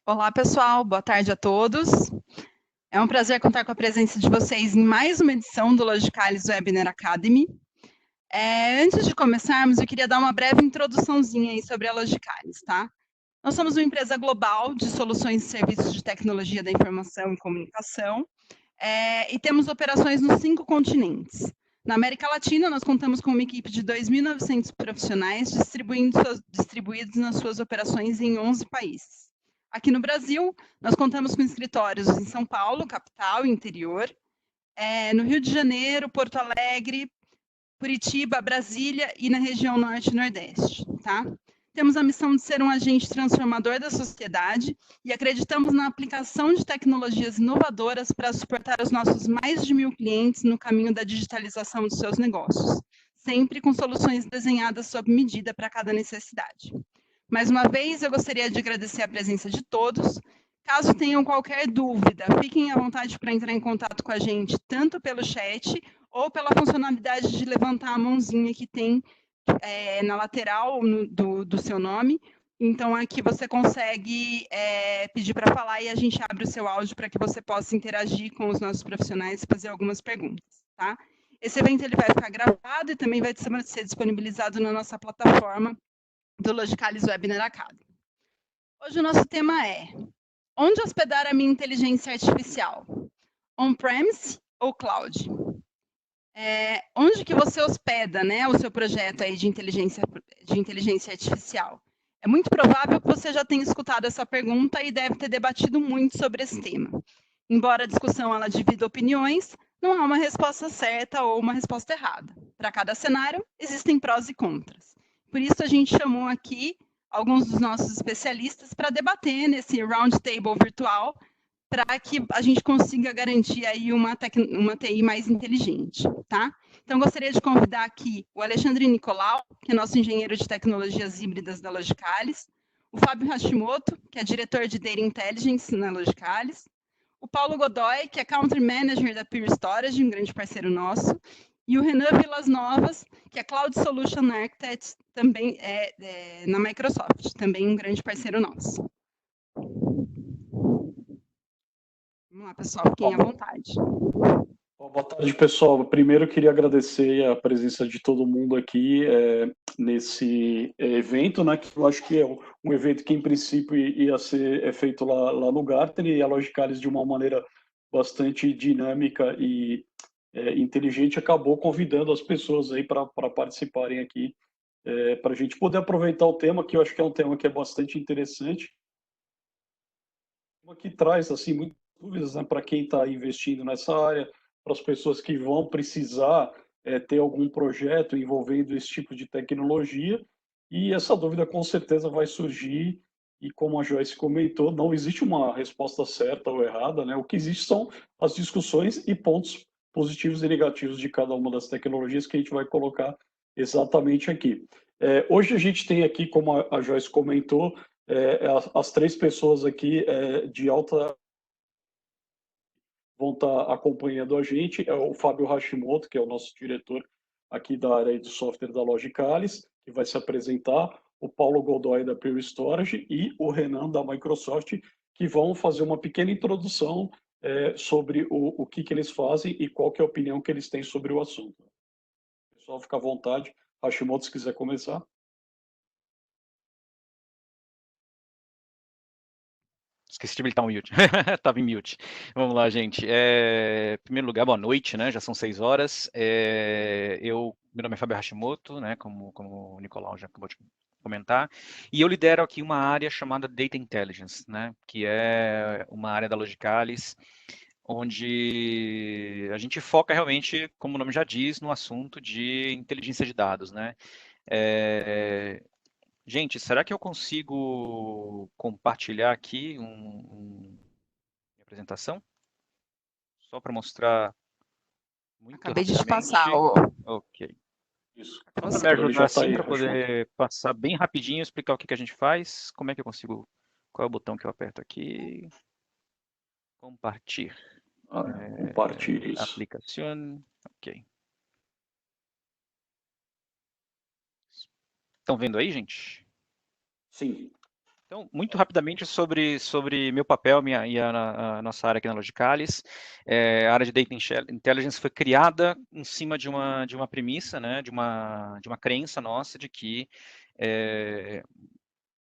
Olá, pessoal. Boa tarde a todos. É um prazer contar com a presença de vocês em mais uma edição do Logicalis Webinar Academy. Antes de começarmos, eu queria dar uma breve introduçãozinha aí sobre a Logicalis, tá? Nós somos uma empresa global de soluções e serviços de tecnologia da informação e comunicação, e temos operações nos 5 continentes. Na América Latina, nós contamos com uma equipe de 2.900 profissionais distribuídos nas suas operações em 11 países. Aqui no Brasil, nós contamos com escritórios em São Paulo, capital e interior, no Rio de Janeiro, Porto Alegre, Curitiba, Brasília e na região norte e nordeste, tá? Temos a missão de ser um agente transformador da sociedade e acreditamos na aplicação de tecnologias inovadoras para suportar os nossos mais de 1.000 clientes no caminho da digitalização dos seus negócios, sempre com soluções desenhadas sob medida para cada necessidade. Mais uma vez, eu gostaria de agradecer a presença de todos. Caso tenham qualquer dúvida, fiquem à vontade para entrar em contato com a gente, tanto pelo chat ou pela funcionalidade de levantar a mãozinha que tem na lateral do seu nome. Então, aqui você consegue pedir para falar e a gente abre o seu áudio para que você possa interagir com os nossos profissionais e fazer algumas perguntas, tá? Esse evento ele vai ficar gravado e também vai ser disponibilizado na nossa plataforma do Logicalis Webinar Academy. Hoje o nosso tema é: onde hospedar a minha inteligência artificial? On-premise ou cloud? Onde que você hospeda, né, o seu projeto aí de inteligência artificial? É muito provável que você já tenha escutado essa pergunta e deve ter debatido muito sobre esse tema. Embora a discussão ela divida opiniões, não há uma resposta certa ou uma resposta errada. Para cada cenário, existem prós e contras. Por isso, a gente chamou aqui alguns dos nossos especialistas para debater nesse roundtable virtual, para que a gente consiga garantir aí uma TI mais inteligente, tá? Então, gostaria de convidar aqui o Alexandre Nicolau, que é nosso engenheiro de tecnologias híbridas da Logicalis, o Fábio Hashimoto, que é diretor de Data Intelligence na Logicalis, o Paulo Godoy, que é Country Manager da Pure Storage, um grande parceiro nosso, e o Renan Vilas Novas, que é Cloud Solution Architect, também na Microsoft, também um grande parceiro nosso. Vamos lá, pessoal, fiquem à vontade. Boa tarde, pessoal. Primeiro, eu queria agradecer a presença de todo mundo aqui nesse evento, né, que eu acho que é um evento que, em princípio, ia ser feito lá no Gartner, e a Logicalis, de uma maneira bastante dinâmica e inteligente, acabou convidando as pessoas aí para participarem aqui, para a gente poder aproveitar o tema, que eu acho que é um tema que é bastante interessante, que traz assim muitas dúvidas, né, para quem está investindo nessa área, para as pessoas que vão precisar ter algum projeto envolvendo esse tipo de tecnologia, e essa dúvida com certeza vai surgir, e como a Joyce comentou, não existe uma resposta certa ou errada, né? O que existe são as discussões e pontos positivos e negativos de cada uma das tecnologias que a gente vai colocar exatamente aqui. Hoje a gente tem aqui, como a Joyce comentou, as três pessoas aqui de alta vão estar acompanhando a gente, é o Fábio Hashimoto, que é o nosso diretor aqui da área de software da Logicalis, que vai se apresentar, o Paulo Godoy da Pure Storage e o Renan da Microsoft, que vão fazer uma pequena introdução sobre o que eles fazem e qual que é a opinião que eles têm sobre o assunto. Pessoal, fica à vontade. Hashimoto, se quiser começar. Esqueci de habilitar o mute. Estava em mute. Vamos lá, gente. Em primeiro lugar, boa noite, né? Já são 6 horas. Meu nome é Fábio Hashimoto, né? Como o Nicolau já acabou de comentar. E eu lidero aqui uma área chamada Data Intelligence, né? Que é uma área da Logicalis, onde a gente foca realmente, como o nome já diz, no assunto de inteligência de dados, né? Gente, será que eu consigo compartilhar aqui minha apresentação? Só para mostrar muito Acabei de te rapidamente. passar. Ok. Isso. Para Então, me ele ajudar já está assim, aí, para Hashimoto. poder passar bem rapidinho, explicar o que a gente faz, como é que eu consigo, qual é o botão que eu aperto aqui? Compartilhar. Compartilhe isso. Aplicação. Ok. Estão vendo aí, gente? Sim. Então, muito rapidamente sobre meu papel e a nossa área aqui na Logicalis. A área de Data Intelligence foi criada em cima de uma premissa, né, de uma crença nossa de que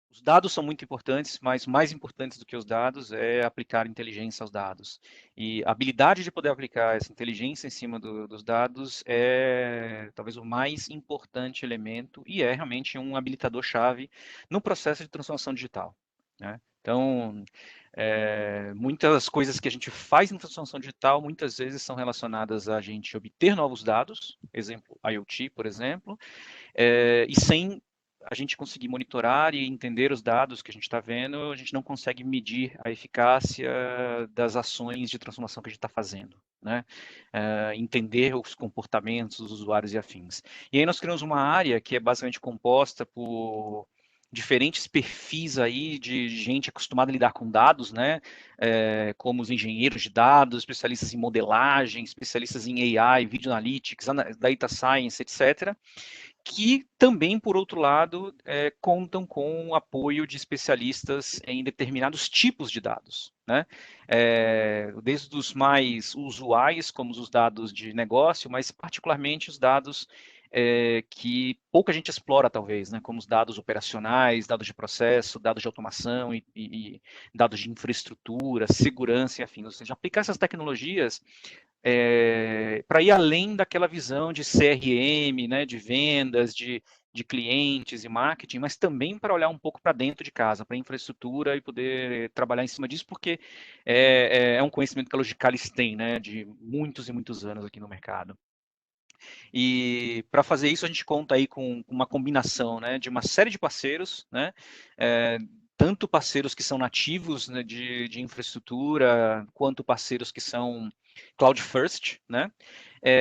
os dados são muito importantes, mas mais importantes do que os dados é aplicar inteligência aos dados. E a habilidade de poder aplicar essa inteligência em cima dos dados é talvez o mais importante elemento e é realmente um habilitador-chave no processo de transformação digital, né? Então, muitas coisas que a gente faz em transformação digital, muitas vezes são relacionadas a gente obter novos dados, exemplo, IoT, por exemplo, e sem a gente conseguir monitorar e entender os dados que a gente está vendo, a gente não consegue medir a eficácia das ações de transformação que a gente está fazendo, né? Entender os comportamentos dos usuários e afins. E aí nós criamos uma área que é basicamente composta por diferentes perfis aí de gente acostumada a lidar com dados, né? Como os engenheiros de dados, especialistas em modelagem, especialistas em AI, Video Analytics, Data Science, etc., que também, por outro lado, contam com o apoio de especialistas em determinados tipos de dados, né? Desde os mais usuais, como os dados de negócio, mas particularmente os dados que pouca gente explora, talvez, né? Como os dados operacionais, dados de processo, dados de automação e dados de infraestrutura, segurança e afins. Ou seja, aplicar essas tecnologias para ir além daquela visão de CRM, né, de vendas, de clientes e marketing, mas também para olhar um pouco para dentro de casa, para a infraestrutura e poder trabalhar em cima disso, porque é um conhecimento que a Logicalis tem, né, de muitos e muitos anos aqui no mercado. E para fazer isso a gente conta aí com uma combinação, né, de uma série de parceiros, né, tanto parceiros que são nativos, né, de infraestrutura, quanto parceiros que são cloud first, né?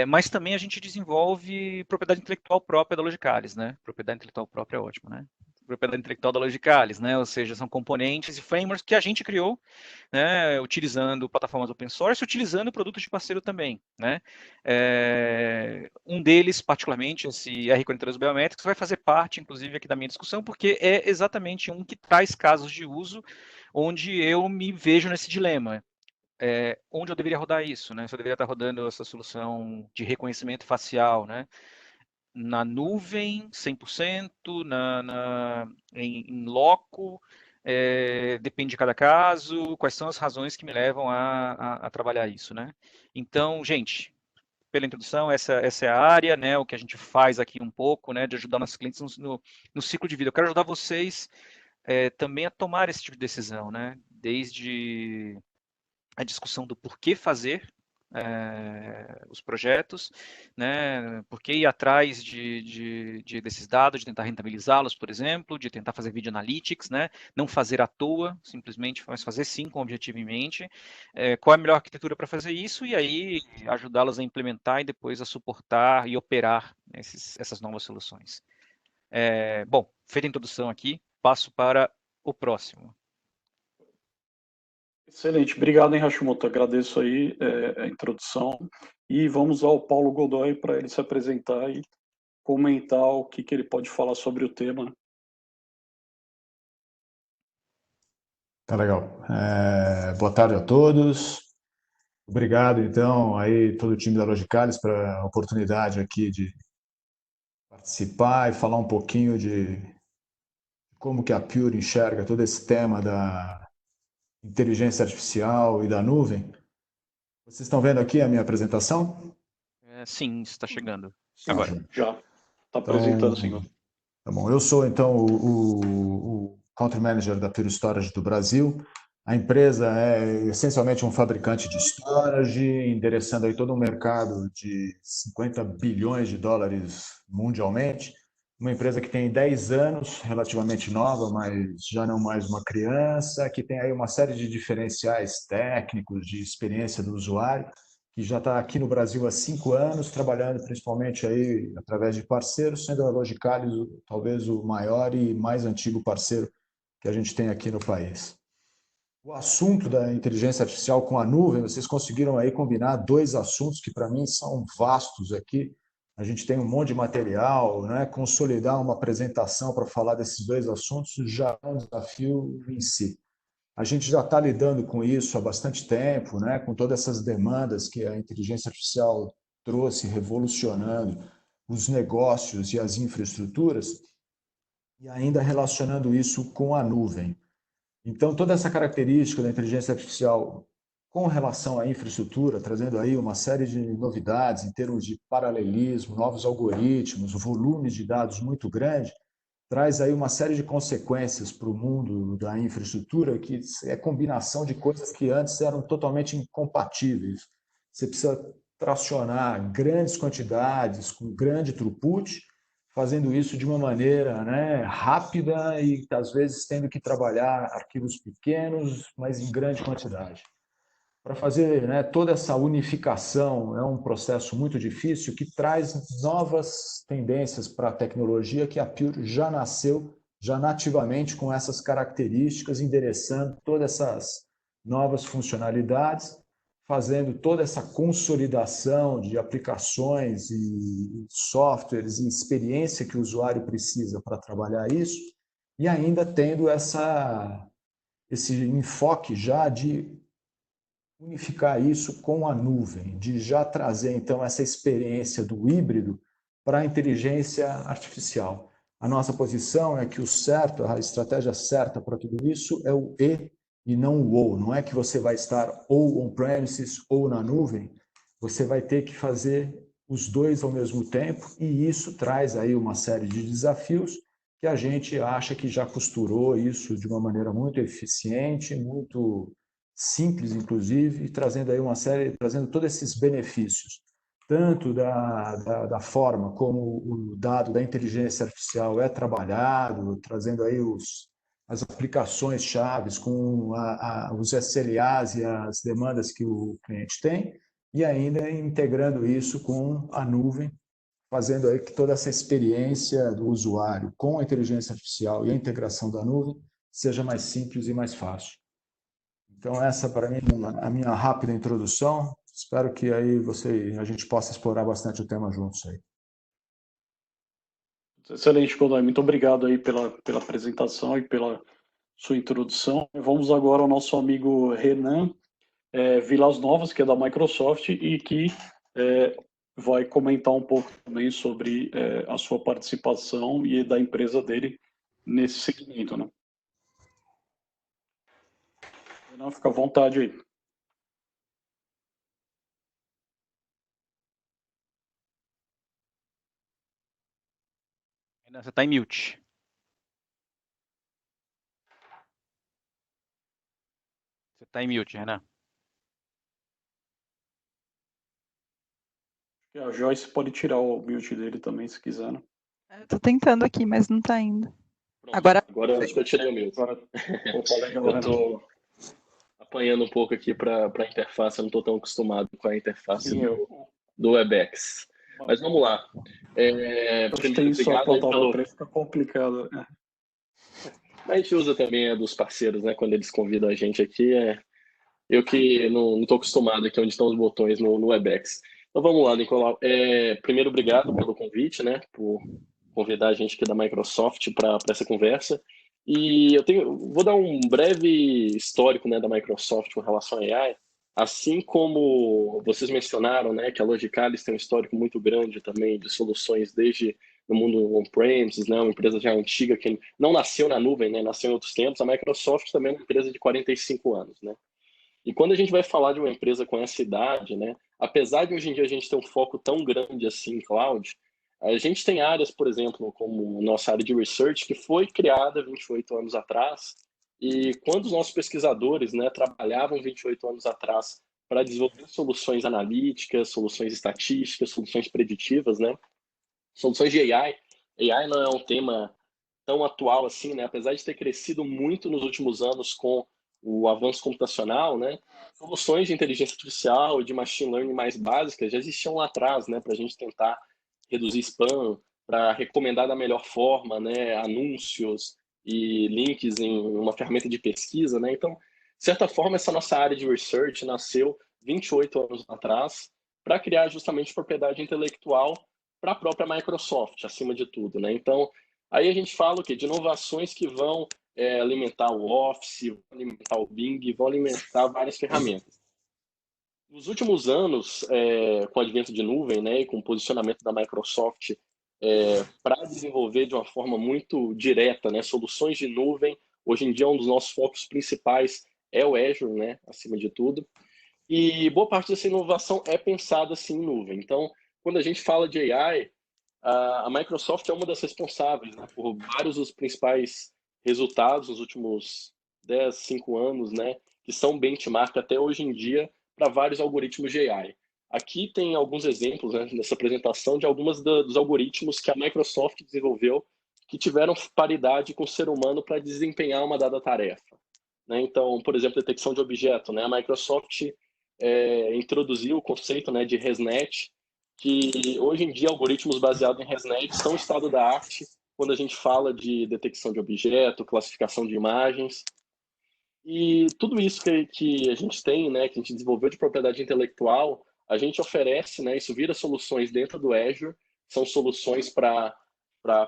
Mas também a gente desenvolve propriedade intelectual própria da Logicalis, né? Propriedade intelectual própria é ótimo, né? Propriedade intelectual da Logicalis, né? Ou seja, são componentes e frameworks que a gente criou, né? Utilizando plataformas open source, utilizando produtos de parceiro também, né? Um deles, particularmente, esse R42 Biometrics, vai fazer parte, inclusive, aqui da minha discussão, porque é exatamente um que traz casos de uso onde eu me vejo nesse dilema. Onde eu deveria rodar isso, né? Se eu deveria estar rodando essa solução de reconhecimento facial, né? Na nuvem, 100%, em loco, depende de cada caso, quais são as razões que me levam a trabalhar isso, né? Então, gente, pela introdução, essa é a área, né? O que a gente faz aqui um pouco, né? De ajudar nossos clientes no ciclo de vida. Eu quero ajudar vocês também a tomar esse tipo de decisão, né? Desde a discussão do porquê fazer os projetos, né? Por que ir atrás desses dados, de tentar rentabilizá-los, por exemplo, de tentar fazer video analytics, né? Não fazer à toa, simplesmente, mas fazer sim com o objetivo em mente. Qual é a melhor arquitetura para fazer isso? E aí ajudá-los a implementar e depois a suportar e operar essas novas soluções. Bom, feita a introdução aqui, passo para o próximo. Excelente, obrigado, hein, Hashimoto. Agradeço aí a introdução. E vamos ao Paulo Godoy para ele se apresentar e comentar o que ele pode falar sobre o tema. Tá legal. Boa tarde a todos. Obrigado, então, aí todo o time da Logicalis para a oportunidade aqui de participar e falar um pouquinho de como que a Pure enxerga todo esse tema da inteligência artificial e da nuvem. Vocês estão vendo aqui a minha apresentação? Sim, está chegando. Sim, Agora. já está apresentando, então, senhor. Tá bom. Eu sou, então, o Country Manager da Pure Storage do Brasil. A empresa é essencialmente um fabricante de storage, endereçando aí todo um mercado de 50 bilhões de dólares mundialmente. Uma empresa que tem 10 anos, relativamente nova, mas já não mais uma criança, que tem aí uma série de diferenciais técnicos, de experiência do usuário, que já está aqui no Brasil há 5 anos, trabalhando principalmente aí através de parceiros, sendo a Logicalis talvez o maior e mais antigo parceiro que a gente tem aqui no país. O assunto da inteligência artificial com a nuvem, vocês conseguiram aí combinar dois assuntos que para mim são vastos aqui, A gente tem um monte de material, né? Consolidar uma apresentação para falar desses dois assuntos já é um desafio em si. A gente já está lidando com isso há bastante tempo, né? Com todas essas demandas que a inteligência artificial trouxe, revolucionando os negócios e as infraestruturas, e ainda relacionando isso com a nuvem. Então, toda essa característica da inteligência artificial com relação à infraestrutura, trazendo aí uma série de novidades em termos de paralelismo, novos algoritmos, volumes de dados muito grande, traz aí uma série de consequências para o mundo da infraestrutura, que é combinação de coisas que antes eram totalmente incompatíveis. Você precisa tracionar grandes quantidades, com grande throughput, fazendo isso de uma maneira, né, rápida e, às vezes, tendo que trabalhar arquivos pequenos, mas em grande quantidade. Para fazer, né, toda essa unificação é um processo muito difícil que traz novas tendências para a tecnologia que a Pure já nasceu, já nativamente com essas características, endereçando todas essas novas funcionalidades, fazendo toda essa consolidação de aplicações e softwares e experiência que o usuário precisa para trabalhar isso, e ainda tendo esse enfoque já de unificar isso com a nuvem, de já trazer então essa experiência do híbrido para a inteligência artificial. A nossa posição é que o certo, a estratégia certa para tudo isso é o e não o ou. Não é que você vai estar ou on-premises ou na nuvem, você vai ter que fazer os dois ao mesmo tempo, e isso traz aí uma série de desafios que a gente acha que já costurou isso de uma maneira muito eficiente, muito simples, inclusive, trazendo aí uma série, trazendo todos esses benefícios, tanto da forma como o dado da inteligência artificial é trabalhado, trazendo aí as aplicações chaves com os SLAs e as demandas que o cliente tem, e ainda integrando isso com a nuvem, fazendo aí que toda essa experiência do usuário com a inteligência artificial e a integração da nuvem seja mais simples e mais fácil. Então, essa para mim é a minha rápida introdução. Espero que aí a gente possa explorar bastante o tema juntos aí. Excelente, Godoy. Muito obrigado aí pela apresentação e pela sua introdução. Vamos agora ao nosso amigo Renan Vilas Novas, que é da Microsoft e que vai comentar um pouco também sobre a sua participação e da empresa dele nesse segmento, né? Não, fica à vontade aí. Renan, você está em mute. Você está em mute, Renan. A Joyce pode tirar o mute dele também, se quiser, né? Eu tô tentando aqui, mas não tá indo. Pronto, Agora eu acho que eu tirei o mute. Agora, opa, legal, Eu tô apanhando um pouco aqui para a interface, eu não estou tão acostumado com a interface Sim, do WebEx. Mas vamos lá. acho que isso apontar para fica complicado. A gente usa também dos parceiros, né? Quando eles convidam a gente aqui, eu que não estou acostumado aqui onde estão os botões no WebEx. Então vamos lá, Nicolau. Primeiro, obrigado pelo convite, né? Por convidar a gente aqui da Microsoft para essa conversa. E vou dar um breve histórico, né, da Microsoft com relação à AI. Assim como vocês mencionaram, né, que a Logicalis tem um histórico muito grande também de soluções desde no mundo on-premises, né, uma empresa já antiga que não nasceu na nuvem, né, nasceu em outros tempos. A Microsoft também é uma empresa de 45 anos, né? E quando a gente vai falar de uma empresa com essa idade, né, apesar de hoje em dia a gente ter um foco tão grande assim em cloud, a gente tem áreas, por exemplo, como nossa área de research, que foi criada 28 anos atrás, e quando os nossos pesquisadores, né, trabalhavam 28 anos atrás para desenvolver soluções analíticas, soluções estatísticas, soluções preditivas, né, soluções de AI. AI não é um tema tão atual assim, né, apesar de ter crescido muito nos últimos anos com o avanço computacional, né, soluções de inteligência artificial e de machine learning mais básicas já existiam lá atrás, né, para a gente tentar reduzir spam, para recomendar da melhor forma, né, anúncios e links em uma ferramenta de pesquisa, né? Então, de certa forma, essa nossa área de research nasceu 28 anos atrás para criar justamente propriedade intelectual para a própria Microsoft, acima de tudo, né? Então, aí a gente fala o quê? De inovações que vão alimentar o Office, vão alimentar o Bing, vão alimentar várias ferramentas. Nos últimos anos, com o advento de nuvem, né, e com o posicionamento da Microsoft para desenvolver de uma forma muito direta, né, soluções de nuvem, hoje em dia um dos nossos focos principais é o Azure, né, acima de tudo. E boa parte dessa inovação é pensada assim em nuvem. Então, quando a gente fala de AI, a Microsoft é uma das responsáveis, né, por vários dos principais resultados nos últimos 10, 5 anos, né, que são benchmark até hoje em dia para vários algoritmos de AI. Aqui tem alguns exemplos, né, nessa apresentação de alguns dos algoritmos que a Microsoft desenvolveu que tiveram paridade com o ser humano para desempenhar uma dada tarefa. Né? Então, por exemplo, detecção de objeto. Né? A Microsoft introduziu o conceito, né, de ResNet, que hoje em dia algoritmos baseados em ResNet são estado da arte quando a gente fala de detecção de objeto, classificação de imagens. E tudo isso que a gente tem, né, que a gente desenvolveu de propriedade intelectual, a gente oferece, né, isso vira soluções dentro do Azure, são soluções para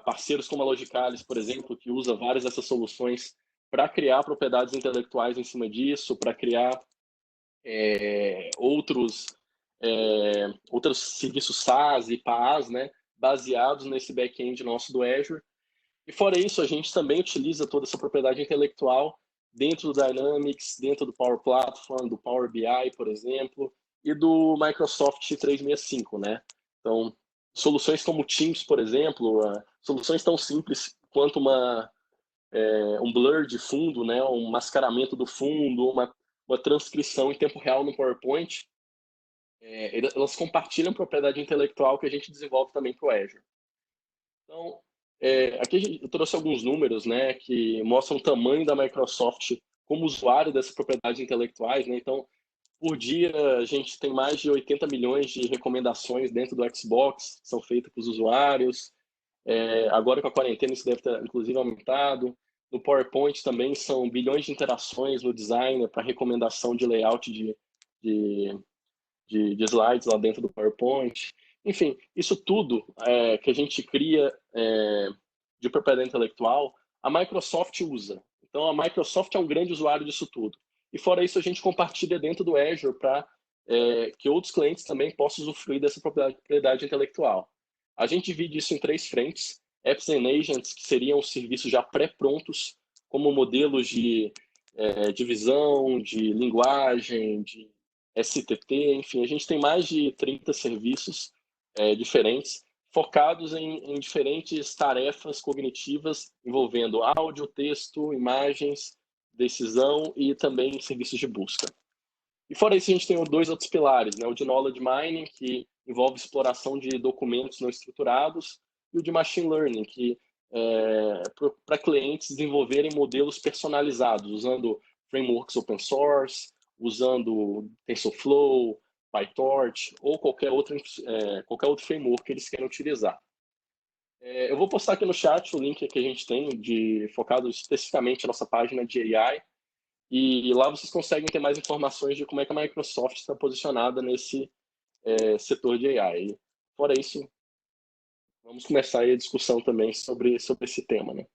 parceiros como a Logicalis, por exemplo, que usa várias dessas soluções para criar propriedades intelectuais em cima disso, para criar outros serviços SaaS e PaaS, né, baseados nesse back-end nosso do Azure. E fora isso, a gente também utiliza toda essa propriedade intelectual dentro do Dynamics, dentro do Power Platform, do Power BI, por exemplo, e do Microsoft 365, né? Então, soluções como Teams, por exemplo, soluções tão simples quanto um blur de fundo, né? Um mascaramento do fundo, uma transcrição em tempo real no PowerPoint, elas compartilham propriedade intelectual que a gente desenvolve também para o Azure. Então, aqui eu trouxe alguns números, né, que mostram o tamanho da Microsoft como usuário dessas propriedades intelectuais, né? Então, por dia, a gente tem mais de 80 milhões de recomendações dentro do Xbox, que são feitas para os usuários. Agora, com a quarentena, isso deve ter, inclusive, aumentado. No PowerPoint também são bilhões de interações no design para recomendação de layout de slides lá dentro do PowerPoint. Enfim, isso tudo que a gente cria de propriedade intelectual, a Microsoft usa. Então, a Microsoft é um grande usuário disso tudo. E fora isso, a gente compartilha dentro do Azure para que outros clientes também possam usufruir dessa propriedade intelectual. A gente divide isso em 3 frentes. Apps and Agents, que seriam serviços já pré-prontos, como modelos de visão, de linguagem, de STT, enfim, a gente tem mais de 30 serviços diferentes, focados em diferentes tarefas cognitivas, envolvendo áudio, texto, imagens, decisão e também serviços de busca. E fora isso, a gente tem 2 outros pilares, né? O de Knowledge Mining, que envolve exploração de documentos não estruturados, e o de Machine Learning, que para clientes desenvolverem modelos personalizados, usando frameworks open source, usando TensorFlow, PyTorch ou qualquer outro framework que eles queiram utilizar. Eu vou postar aqui no chat o link que a gente tem focado especificamente na nossa página de AI, e lá vocês conseguem ter mais informações de como é que a Microsoft está posicionada nesse setor de AI. Fora isso, vamos começar aí a discussão também sobre esse tema, né?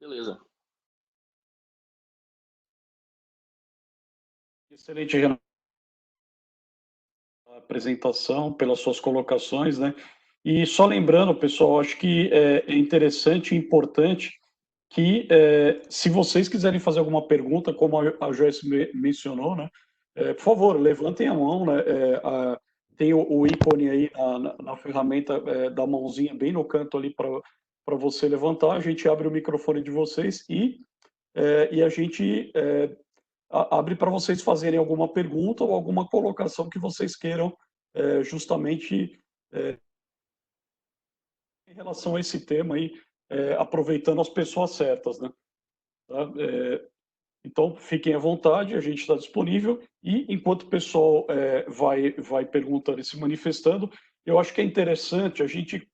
Beleza. Excelente, Renato, a apresentação, pelas suas colocações, né? E só lembrando, pessoal, acho que é interessante e importante que, se vocês quiserem fazer alguma pergunta, como a Joyce mencionou, né? Por favor, levantem a mão, né? Tem o ícone aí na ferramenta da mãozinha, bem no canto ali para você levantar. A gente abre o microfone de vocês e a gente abre para vocês fazerem alguma pergunta ou alguma colocação que vocês queiram justamente em relação a esse tema aí, aproveitando as pessoas certas, né? Tá? Então, fiquem à vontade, a gente está disponível, e enquanto o pessoal vai perguntando e se manifestando, eu acho que é interessante a gente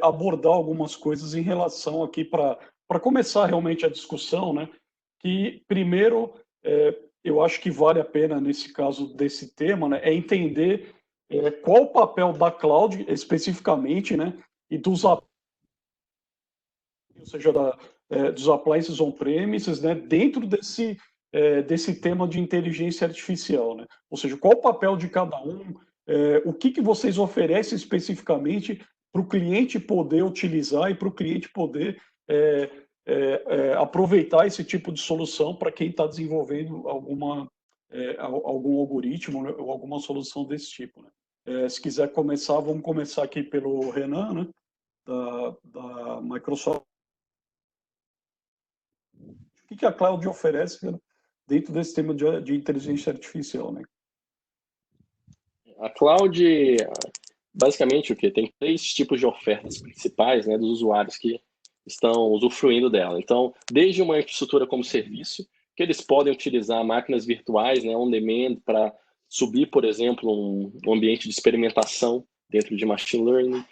abordar algumas coisas em relação aqui para começar realmente a discussão, né? Que, primeiro, eu acho que vale a pena, nesse caso desse tema, né, é entender qual o papel da cloud especificamente, né, e dos, ou seja, dos appliances on-premises, né, dentro desse tema de inteligência artificial, né? Ou seja, qual o papel de cada um, o que vocês oferecem especificamente para o cliente poder utilizar e para o cliente poder aproveitar esse tipo de solução para quem está desenvolvendo algum algoritmo, né, ou alguma solução desse tipo, né? Se quiser começar, vamos começar aqui pelo Renan, né, da Microsoft. O que a cloud oferece, né, dentro desse tema de inteligência artificial, né? A cloud, basicamente, o que? Tem 3 tipos de ofertas principais, né, dos usuários que estão usufruindo dela. Então, desde uma infraestrutura como serviço, que eles podem utilizar máquinas virtuais, né, on demand, para subir, por exemplo, um ambiente de experimentação dentro de machine learning.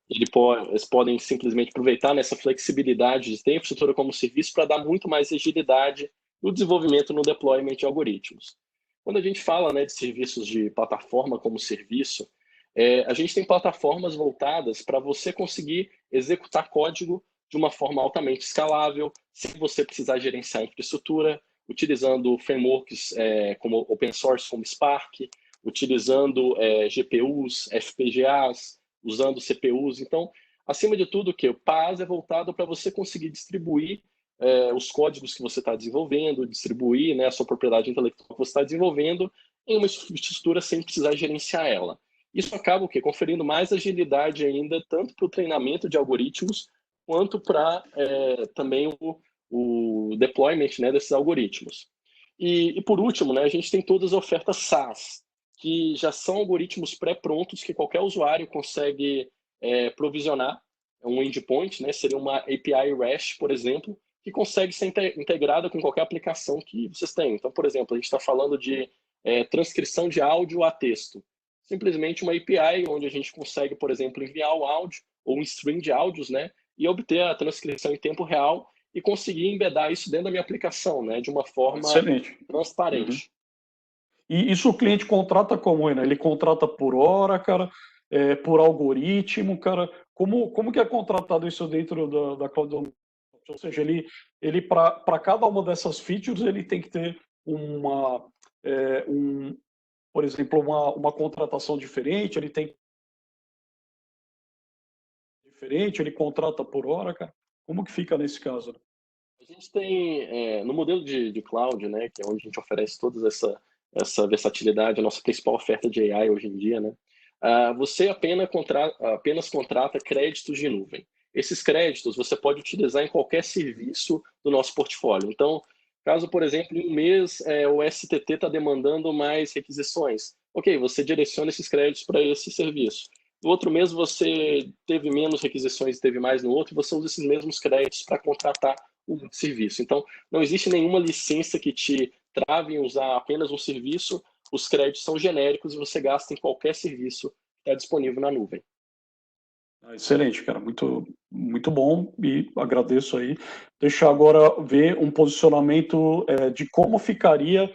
Eles podem simplesmente aproveitar nessa flexibilidade de ter infraestrutura como serviço para dar muito mais agilidade no desenvolvimento, no deployment de algoritmos. Quando a gente fala, né, de serviços de plataforma como serviço, a gente tem plataformas voltadas para você conseguir executar código de uma forma altamente escalável, sem você precisar gerenciar infraestrutura, utilizando frameworks como open source, como Spark, utilizando GPUs, FPGAs, usando CPUs. Então, acima de tudo, o PaaS é voltado para você conseguir distribuir os códigos que você está desenvolvendo, distribuir, né, a sua propriedade intelectual que você está desenvolvendo em uma infraestrutura sem precisar gerenciar ela. Isso acaba conferindo mais agilidade ainda, tanto para o treinamento de algoritmos, quanto para também o deployment, né, desses algoritmos. E por último, né, a gente tem todas as ofertas SaaS, que já são algoritmos pré-prontos que qualquer usuário consegue provisionar. Um endpoint, né, seria uma API REST, por exemplo, que consegue ser integrada com qualquer aplicação que vocês têm. Então, por exemplo, a gente está falando de transcrição de áudio a texto. Simplesmente uma API onde a gente consegue, por exemplo, enviar o áudio ou um string de áudios, né, e obter a transcrição em tempo real e conseguir embedar isso dentro da minha aplicação, né, de uma forma transparente. E isso o cliente contrata como, né? Ele contrata por hora, cara, por algoritmo, cara. Como que é contratado isso dentro da Cloud? Ou seja, ele para cada uma dessas features, ele tem que ter por exemplo, uma contratação diferente, ele contrata por hora, cara. Como que fica nesse caso? A gente tem, no modelo de cloud, né, que é onde a gente oferece toda essa versatilidade, a nossa principal oferta de AI hoje em dia, né, você apenas contrata créditos de nuvem. Esses créditos você pode utilizar em qualquer serviço do nosso portfólio. Então, caso, por exemplo, em um mês o STT está demandando mais requisições, ok, você direciona esses créditos para esse serviço. No outro mês você teve menos requisições e teve mais no outro, e você usa esses mesmos créditos para contratar um serviço. Então, não existe nenhuma licença que te trave em usar apenas um serviço, os créditos são genéricos e você gasta em qualquer serviço que está disponível na nuvem. Excelente, cara, muito, muito bom e agradeço aí. Deixa eu agora ver um posicionamento de como ficaria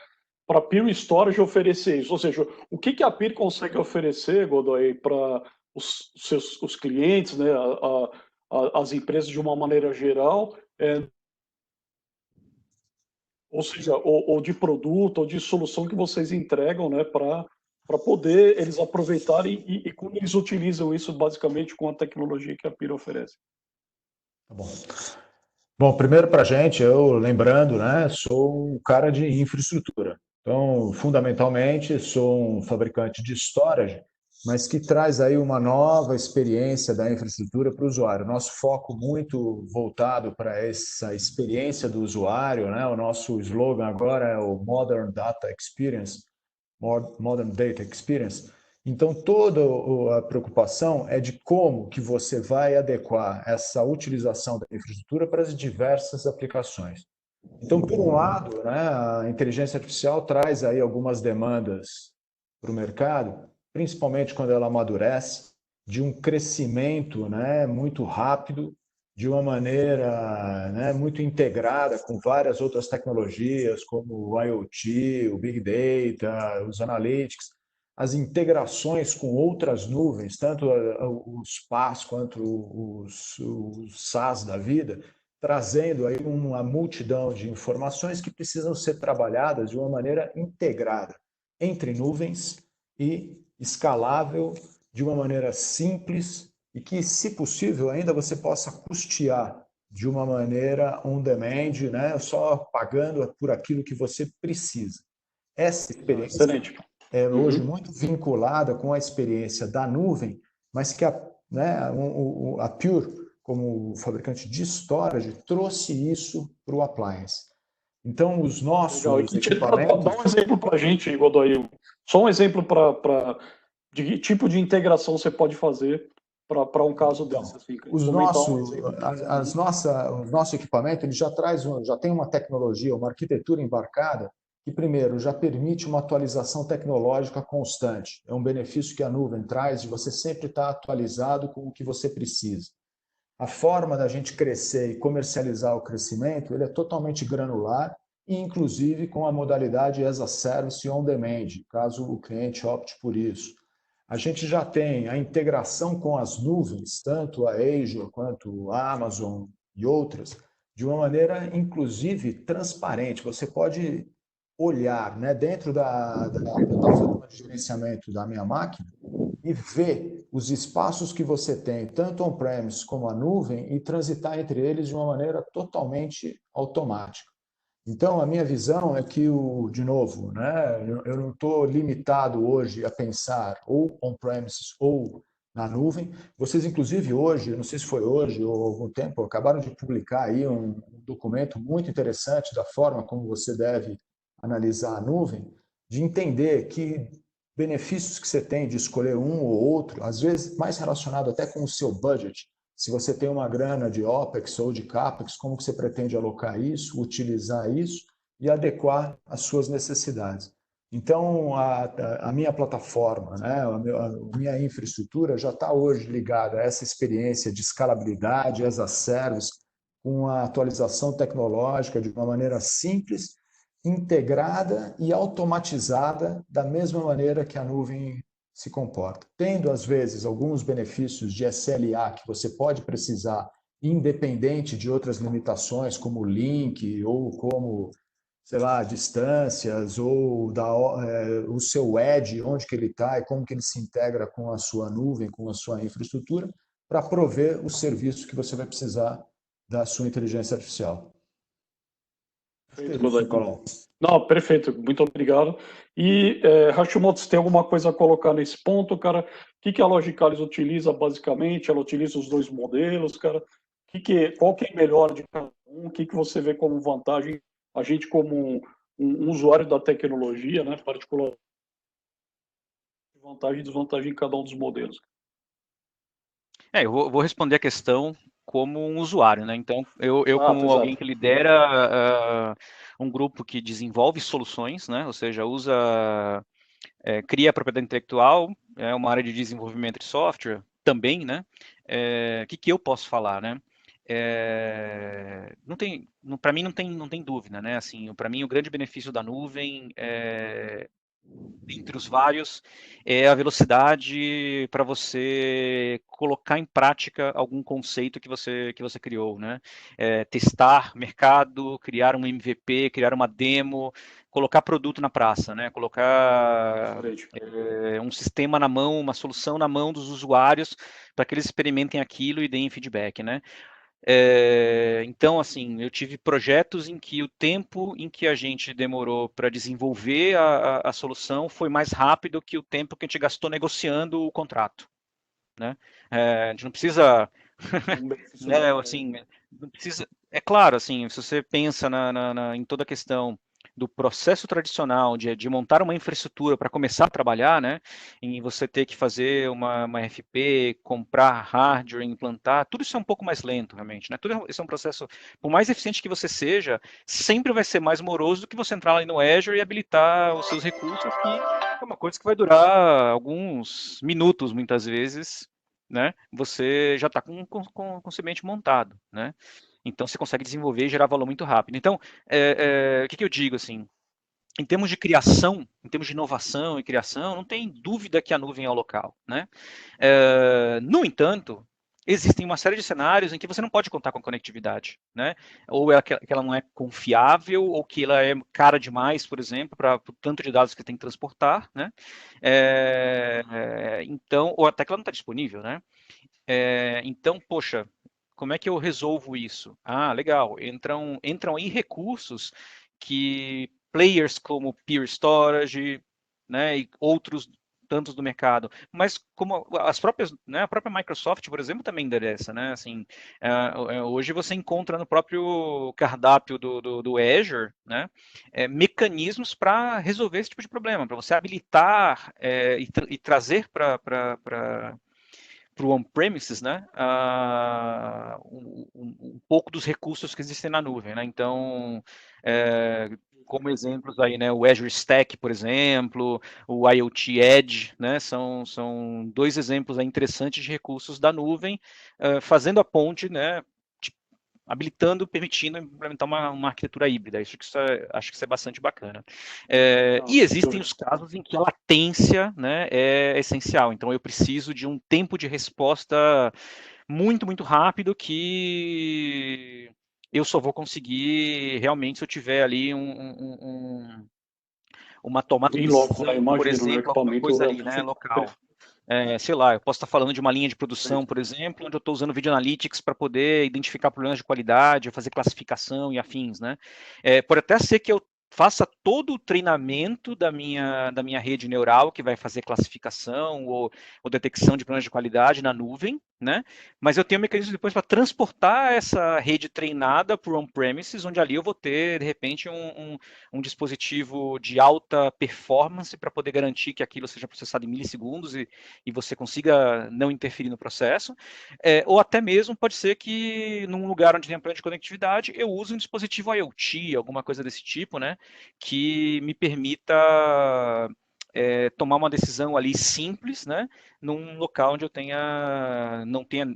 para a Pure Storage oferecer isso. Ou seja, o que a Pure consegue oferecer, Godoy, para os clientes, né, as empresas de uma maneira geral, ou seja, ou de produto, ou de solução que vocês entregam, né, para poder eles aproveitarem e como eles utilizam isso basicamente com a tecnologia que a Pure oferece. Tá bom. Bom, primeiro para a gente, eu lembrando, né, sou um cara de infraestrutura. Então, fundamentalmente, sou um fabricante de storage, mas que traz aí uma nova experiência da infraestrutura para o usuário. Nosso foco muito voltado para essa experiência do usuário, né? O nosso slogan agora é o Modern Data Experience, Modern Data Experience. Então, toda a preocupação é de como que você vai adequar essa utilização da infraestrutura para as diversas aplicações. Então, por um lado, né, a inteligência artificial traz aí algumas demandas para o mercado, principalmente quando ela amadurece, de um crescimento, né, muito rápido, de uma maneira, né, muito integrada com várias outras tecnologias, como o IoT, o Big Data, os Analytics. as integrações com outras nuvens, tanto os PaaS quanto os SaaS da vida, trazendo aí uma multidão de informações que precisam ser trabalhadas de uma maneira integrada entre nuvens e escalável, de uma maneira simples e que, se possível, ainda você possa custear de uma maneira on-demand, né? Só pagando por aquilo que você precisa. Essa experiência Excelente. é hoje muito vinculada com a experiência da nuvem, mas que a Pure, como fabricante de storage, trouxe isso para o appliance. Então, os nossos equipamentos... Dá um exemplo para a gente, Godoy. Só um exemplo de que tipo de integração você pode fazer para um caso desse. Assim, o nosso equipamento ele já tem uma tecnologia, uma arquitetura embarcada que, primeiro, já permite uma atualização tecnológica constante. É um benefício que a nuvem traz de você sempre estar atualizado com o que você precisa. A forma da gente crescer e comercializar o crescimento ele é totalmente granular e, inclusive, com a modalidade as a service on demand, caso o cliente opte por isso. A gente já tem a integração com as nuvens, tanto a Azure quanto a Amazon e outras, de uma maneira, inclusive, transparente. Você pode olhar, né, dentro da plataforma de gerenciamento da minha máquina e ver os espaços que você tem, tanto on-premise como a nuvem, e transitar entre eles de uma maneira totalmente automática. Então, a minha visão é que, de novo, né, eu não estou limitado hoje a pensar ou on-premises ou na nuvem. Vocês, inclusive, hoje, não sei se foi hoje ou algum tempo, acabaram de publicar aí um documento muito interessante da forma como você deve analisar a nuvem, de entender que benefícios que você tem de escolher um ou outro, às vezes mais relacionado até com o seu budget. Se você tem uma grana de OPEX ou de CAPEX, como que você pretende alocar isso, utilizar isso e adequar às suas necessidades. Então, a minha plataforma, né, a minha infraestrutura já está hoje ligada a essa experiência de escalabilidade, as a service, com a atualização tecnológica de uma maneira simples, integrada e automatizada da mesma maneira que a nuvem se comporta. Tendo, às vezes, alguns benefícios de SLA que você pode precisar, independente de outras limitações, como link ou como, sei lá, distâncias, ou o seu edge, onde que ele está e como que ele se integra com a sua nuvem, com a sua infraestrutura, para prover o serviço que você vai precisar da sua inteligência artificial. Não, perfeito, muito obrigado. E, Hashimoto, você tem alguma coisa a colocar nesse ponto, cara? O que a Logicalis utiliza, basicamente? Ela utiliza os dois modelos, cara? Qual que é melhor de cada um? O que você vê como vantagem? A gente, como um usuário da tecnologia, né, particular, vantagem e desvantagem em cada um dos modelos. Eu vou responder a questão como um usuário, né? Então, eu como alguém que lidera um grupo que desenvolve soluções, né? Ou seja, cria a propriedade intelectual, é uma área de desenvolvimento de software também, né? O que eu posso falar, né? Para mim não tem dúvida, né? Assim, para mim o grande benefício da nuvem entre os vários, é a velocidade para você colocar em prática algum conceito que você criou, né? Testar mercado, criar um MVP, criar uma demo, colocar produto na praça, né? Colocar um sistema na mão, uma solução na mão dos usuários para que eles experimentem aquilo e deem feedback, né? Então, assim, eu tive projetos em que o tempo em que a gente demorou para desenvolver a solução foi mais rápido que o tempo que a gente gastou negociando o contrato, né? A gente não precisa, né, assim, não precisa. É claro, assim, se você pensa em toda a questão do processo tradicional de montar uma infraestrutura para começar a trabalhar, né, em você ter que fazer uma RFP, comprar hardware, implantar, tudo isso é um pouco mais lento, realmente, né? Tudo isso é um processo, por mais eficiente que você seja, sempre vai ser mais moroso do que você entrar lá no Azure e habilitar os seus recursos, que é uma coisa que vai durar alguns minutos, muitas vezes, né? Você já está com o semente montado, né? Então você consegue desenvolver e gerar valor muito rápido. Então, o que eu digo assim? em termos de criação, em termos de inovação e criação, não tem dúvida que a nuvem é o local, né? No entanto, existem uma série de cenários em que você não pode contar com a conectividade, né? Ou que ela não é confiável, ou que ela é cara demais, por exemplo, para o tanto de dados que tem que transportar, né? Então, ou até que ela não está disponível, né? Então, poxa, como é que eu resolvo isso? Ah, legal, entram aí recursos que players como Pure Storage, né, e outros tantos do mercado, mas como as próprias, né, a própria Microsoft, por exemplo, também endereça, né, assim, hoje você encontra no próprio cardápio do Azure, né, mecanismos para resolver esse tipo de problema, para você habilitar e trazer para o on-premises, né, um pouco dos recursos que existem na nuvem, né? Então, como exemplos aí, né, o Azure Stack, por exemplo, o IoT Edge, né, são dois exemplos aí interessantes de recursos da nuvem, fazendo a ponte, né, habilitando, permitindo implementar uma arquitetura híbrida. Acho que isso é bastante bacana. E existem os casos em que a latência, né, é essencial. Então, eu preciso de um tempo de resposta muito, muito rápido que eu só vou conseguir realmente se eu tiver ali uma tomada de Em loco, né? decisão, por Imagino, né? exemplo, alguma Equipamento coisa ali, né, local. Sei lá, eu posso estar falando de uma linha de produção, por exemplo, onde eu estou usando Video Analytics para poder identificar problemas de qualidade, fazer classificação e afins, né? Pode até ser que eu faça todo o treinamento da minha rede neural, que vai fazer classificação ou detecção de problemas de qualidade na nuvem, né? Mas eu tenho um mecanismo depois para transportar essa rede treinada para o on-premises, onde ali eu vou ter, de repente, um dispositivo de alta performance para poder garantir que aquilo seja processado em milissegundos e você consiga não interferir no processo, ou até mesmo pode ser que num lugar onde tem plano de conectividade, eu use um dispositivo IoT, alguma coisa desse tipo, né, que me permita tomar uma decisão ali simples, né, num local onde eu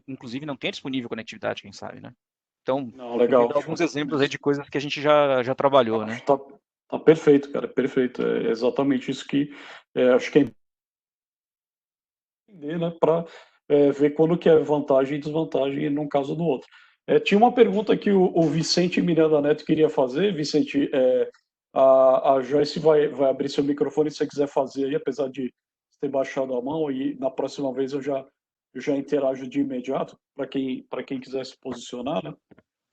inclusive não tenha disponível conectividade, quem sabe, né. Então, Não, legal. dar alguns exemplos aí de coisas que a gente já trabalhou, né. Tá perfeito, cara, perfeito. É exatamente isso que acho que é entender, né, para ver quando que é vantagem e desvantagem num caso do outro. Tinha uma pergunta que o Vicente Miranda Neto queria fazer. Vicente, a Joyce vai abrir seu microfone se você quiser fazer aí, apesar de ter baixado a mão, e na próxima vez eu já interajo de imediato para quem quiser se posicionar, né?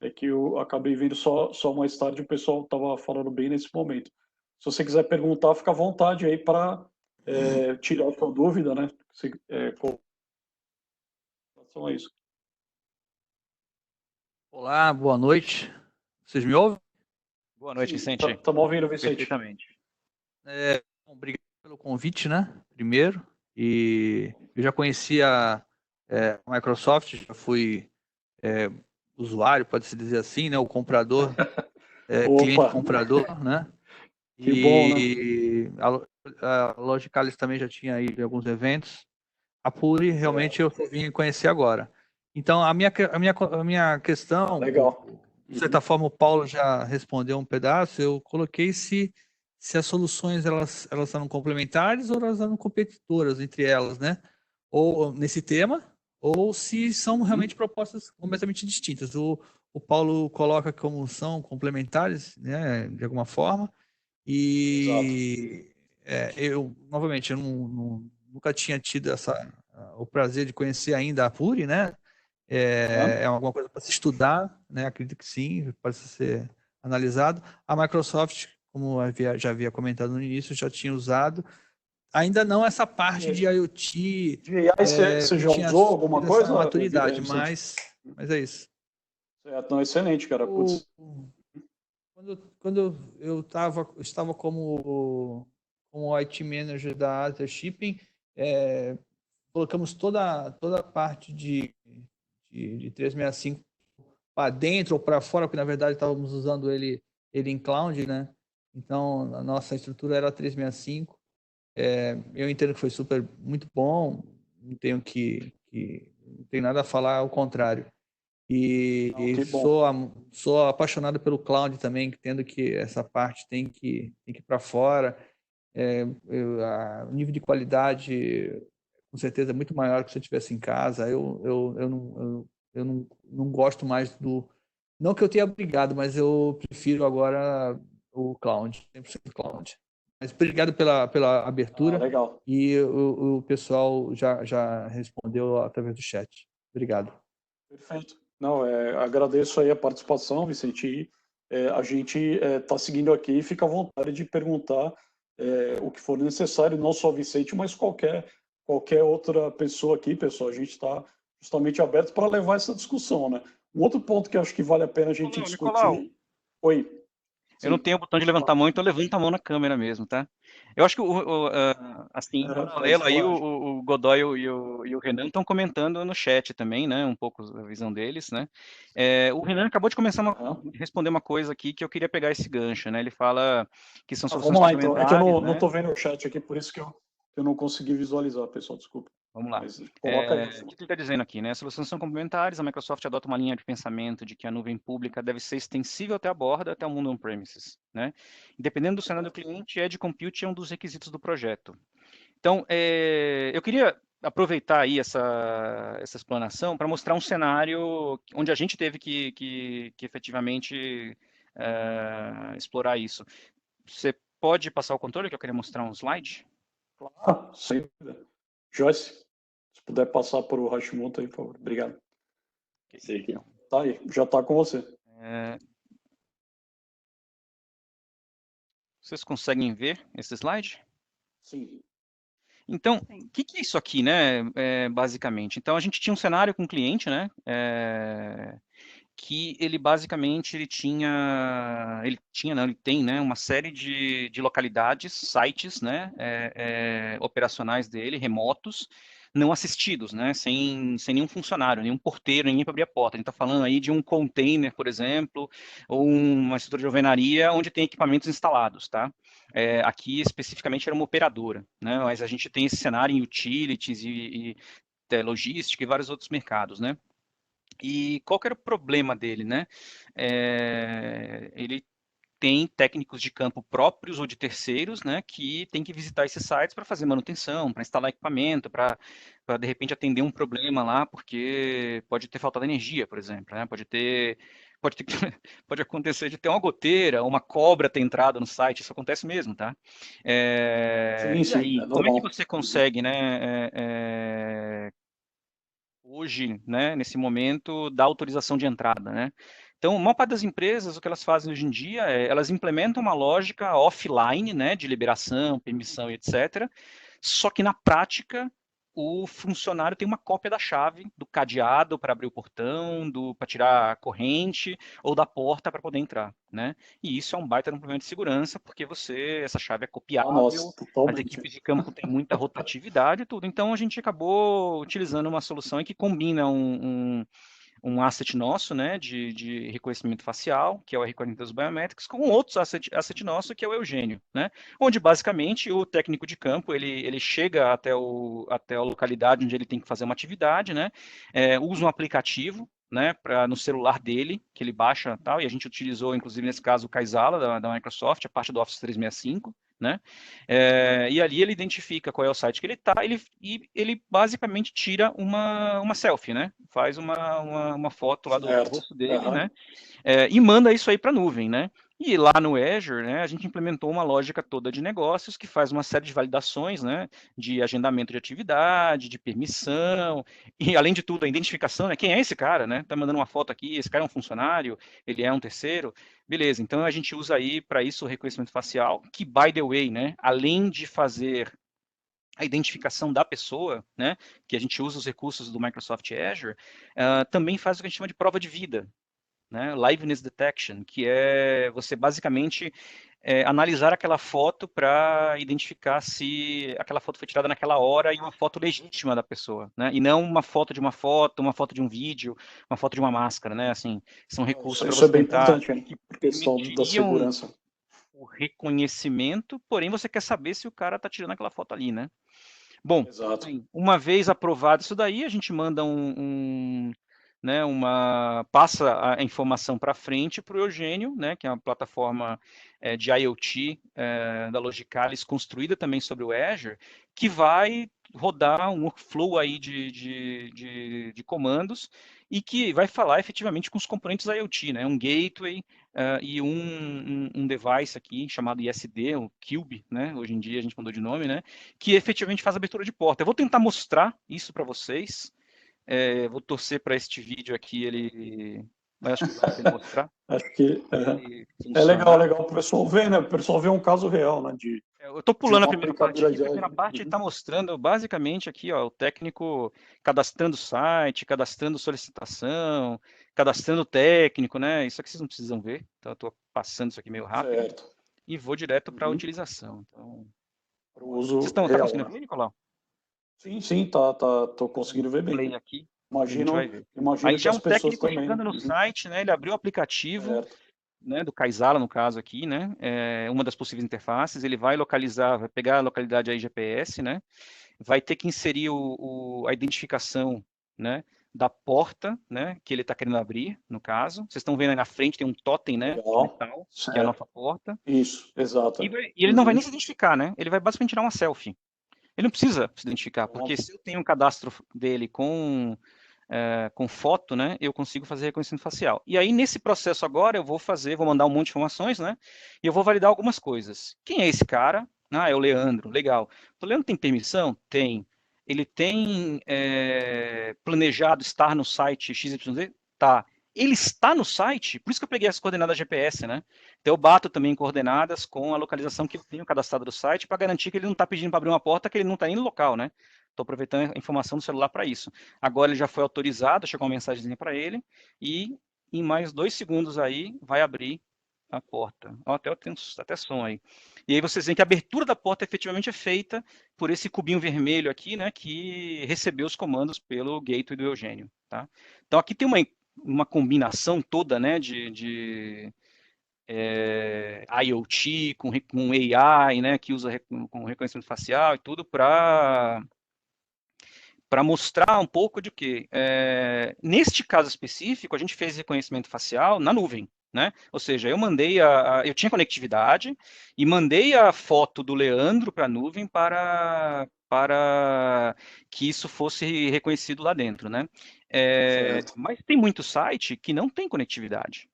É que eu acabei vendo só mais tarde, o pessoal estava falando bem nesse momento. Se você quiser perguntar, fica à vontade aí para tirar a sua dúvida, né? Com relação a isso. Olá, boa noite. Vocês me ouvem? Boa noite, Sim, Vicente. estamos ouvindo, Vicente. Perfeitamente. Obrigado pelo convite, né? Primeiro. E eu já conhecia a Microsoft, já fui usuário, pode-se dizer assim, né? O comprador, cliente comprador, né? Que bom, né? E a Logicalis também já tinha ido em alguns eventos. A Puri, realmente, eu vim conhecer agora. Então, a minha questão, Legal. de certa forma, o Paulo já respondeu um pedaço. Eu coloquei se as soluções elas são complementares ou elas são competidoras entre elas, né? Ou nesse tema, ou se são realmente propostas completamente distintas. O Paulo coloca como são complementares, né, de alguma forma. E eu, novamente, eu nunca tinha tido o prazer de conhecer ainda a Puri, né? É alguma coisa para se estudar, né? Acredito que sim, pode ser analisado. A Microsoft, como já havia comentado no início, já tinha usado. Ainda não essa parte de IoT. De AI, você já usou alguma coisa? Essa maturidade, mas é isso. Não, excelente, cara. Quando eu estava como IT Manager da Asia Shipping, colocamos toda a parte de 365 para dentro ou para fora, porque na verdade estávamos usando ele em cloud, né? Então a nossa estrutura era 365. Eu entendo que foi muito bom, não tenho nada a falar ao contrário. Que sou apaixonado pelo cloud também, tendo que essa parte tem que ir para fora. O nível de qualidade, com certeza, é muito maior que se eu estivesse em casa. Eu não gosto mais do... Não que eu tenha brigado, mas eu prefiro agora o cloud, 100% cloud. Mas obrigado pela abertura. Legal. E o pessoal já respondeu através do chat. Obrigado. Perfeito. Não, agradeço aí a participação, Vicente. A gente está seguindo aqui e fica à vontade de perguntar o que for necessário, não só Vicente, mas qualquer outra pessoa aqui, pessoal. A gente está justamente aberto para levar essa discussão, né? Um outro ponto que eu acho que vale a pena a gente discutir... Nicolau. Oi. Eu não tenho o botão de levantar a mão, então levanta a mão na câmera mesmo, tá? Eu acho que, assim, em paralelo aí, o Godoy e o Renan estão comentando no chat também, né? Um pouco a visão deles, né? O Renan acabou de responder uma coisa aqui que eu queria pegar esse gancho, né? Ele fala que são soluções vamos lá, então. É que eu não né? estou vendo o chat aqui, por isso que eu não consegui visualizar, pessoal, desculpa. Vamos lá. Mas coloca aí. O que ele está dizendo aqui, né? As soluções são complementares, a Microsoft adota uma linha de pensamento de que a nuvem pública deve ser extensível até a borda, até o mundo on-premises, né? Dependendo do cenário do cliente, Edge Compute é um dos requisitos do projeto. Então, eu queria aproveitar aí essa explanação para mostrar um cenário onde a gente teve que efetivamente explorar isso. Você pode passar o controle, que eu queria mostrar um slide? Claro, sem dúvida. Joyce, se puder passar para o Hashimoto aí, por favor. Obrigado. Tá aí, já está com você. Vocês conseguem ver esse slide? Sim. Então, o que é isso aqui, né, basicamente? Então, a gente tinha um cenário com um cliente, né, que ele basicamente ele tem, né, uma série de localidades, sites, né, operacionais dele, remotos, não assistidos, né, sem nenhum funcionário, nenhum porteiro, ninguém para abrir a porta. A gente está falando aí de um container, por exemplo, ou uma estrutura de alvenaria onde tem equipamentos instalados, tá? Aqui especificamente era uma operadora, né, mas a gente tem esse cenário em utilities e logística e vários outros mercados, né? E qual que era o problema dele, né? Ele tem técnicos de campo próprios ou de terceiros, né, que tem que visitar esses sites para fazer manutenção, para instalar equipamento, para de repente atender um problema lá, porque pode ter faltado energia, por exemplo, né? Pode acontecer de ter uma goteira, uma cobra ter entrado no site, isso acontece mesmo, tá? Sim, e aí, como é que você consegue, né, hoje, né, nesse momento, dar autorização de entrada, né? Então, a maior parte das empresas, o que elas fazem hoje em dia elas implementam uma lógica offline, né, de liberação, permissão e etc. Só que na prática, o funcionário tem uma cópia da chave do cadeado para abrir o portão, para tirar a corrente ou da porta para poder entrar, né? E isso é um baita de um problema de segurança, porque essa chave é copiável, as equipes de campo têm muita rotatividade e tudo. Então a gente acabou utilizando uma solução que combina um asset nosso, né, de reconhecimento facial, que é o R42 Biometrics, com outros asset nosso, que é o Eugênio, né, onde basicamente o técnico de campo, ele chega até a localidade onde ele tem que fazer uma atividade, né, usa um aplicativo, né, no celular dele, que ele baixa tal, e a gente utilizou, inclusive, nesse caso, o Kaizala, da Microsoft, a parte do Office 365, né? E ali ele identifica qual é o site que ele está, e ele basicamente tira uma selfie, né? Faz uma foto lá do rosto dele, né? E manda isso aí para a nuvem, né? E lá no Azure, né, a gente implementou uma lógica toda de negócios que faz uma série de validações, né, de agendamento de atividade, de permissão, e além de tudo, a identificação, né, quem é esse cara, né? Tá mandando uma foto aqui, esse cara é um funcionário, ele é um terceiro, beleza. Então a gente usa aí para isso o reconhecimento facial, que by the way, né, além de fazer a identificação da pessoa, né, que a gente usa os recursos do Microsoft Azure, também faz o que a gente chama de prova de vida, né, liveness detection, que é você basicamente analisar aquela foto para identificar se aquela foto foi tirada naquela hora e uma foto legítima da pessoa, né, e não uma foto de um vídeo, uma foto de uma máscara, né, assim, são recursos para você tentar que questão da segurança. O reconhecimento, porém você quer saber se o cara está tirando aquela foto ali, né? Bom, uma vez aprovado isso daí, a gente manda né, passa a informação para frente para o Eugênio, né, que é uma plataforma de IoT da Logicalis, construída também sobre o Azure, que vai rodar um workflow aí de comandos e que vai falar efetivamente com os componentes IoT, né, um gateway e um device aqui chamado ISD, o Cube, né, hoje em dia a gente mudou de nome, né, que efetivamente faz abertura de porta. Eu vou tentar mostrar isso para vocês. Vou torcer para este vídeo aqui, acho que vale a pena mostrar. Acho que Ele é legal funcionar. para o pessoal ver, né? O pessoal vê um caso real, né? Eu estou pulando a uma primeira parte aqui. A aplicabilidade. primeira parte está mostrando basicamente aqui, ó, o técnico cadastrando o site, cadastrando solicitação, cadastrando o técnico, né? Isso aqui vocês não precisam ver, então eu estou passando isso aqui meio rápido Certo. e vou direto para a utilização. Então, Para o uso vocês estão real, conseguindo né? ver, Nicolau? Sim, tô conseguindo ver bem. Play aqui. Imagino Aí já que é as um pessoas técnico também. chegando no site, né? Ele abriu o aplicativo, Certo. né, do Kaizala, no caso aqui, né? Uma das possíveis interfaces. Ele vai localizar, vai pegar a localidade aí GPS, né? Vai ter que inserir a identificação, né? Da porta, né? Que ele está querendo abrir, no caso. Vocês estão vendo aí na frente tem um totem, né? De Legal. metal, Certo. que é a nossa porta. Isso, exato. E ele não vai nem se identificar, né? Ele vai basicamente tirar uma selfie. Ele não precisa se identificar, porque se eu tenho um cadastro dele com foto, né, eu consigo fazer reconhecimento facial. E aí, nesse processo agora, vou mandar um monte de informações, né, e eu vou validar algumas coisas. Quem é esse cara? Ah, é o Leandro, legal. O Leandro tem permissão? Tem. Ele tem planejado estar no site XYZ? Tá. Ele está no site? Por isso que eu peguei as coordenadas GPS, né? Então eu bato também coordenadas com a localização que eu tenho cadastrado do site para garantir que ele não está pedindo para abrir uma porta, que ele não está nem no local, né? Estou aproveitando a informação do celular para isso. Agora ele já foi autorizado, chegou uma mensagenzinha para ele, e em mais 2 segundos aí vai abrir a porta. Ó, até eu tenho até som aí. E aí vocês veem que a abertura da porta efetivamente é feita por esse cubinho vermelho aqui, né, que recebeu os comandos pelo gateway do Eugênio. Tá? Então aqui tem uma combinação toda, né, de IoT com AI, né, que usa com reconhecimento facial e tudo para mostrar um pouco de que, neste caso específico, a gente fez reconhecimento facial na nuvem, né? Ou seja, eu tinha conectividade e mandei a foto do Leandro para a nuvem para que isso fosse reconhecido lá dentro, né? Mas tem muito site que não tem conectividade,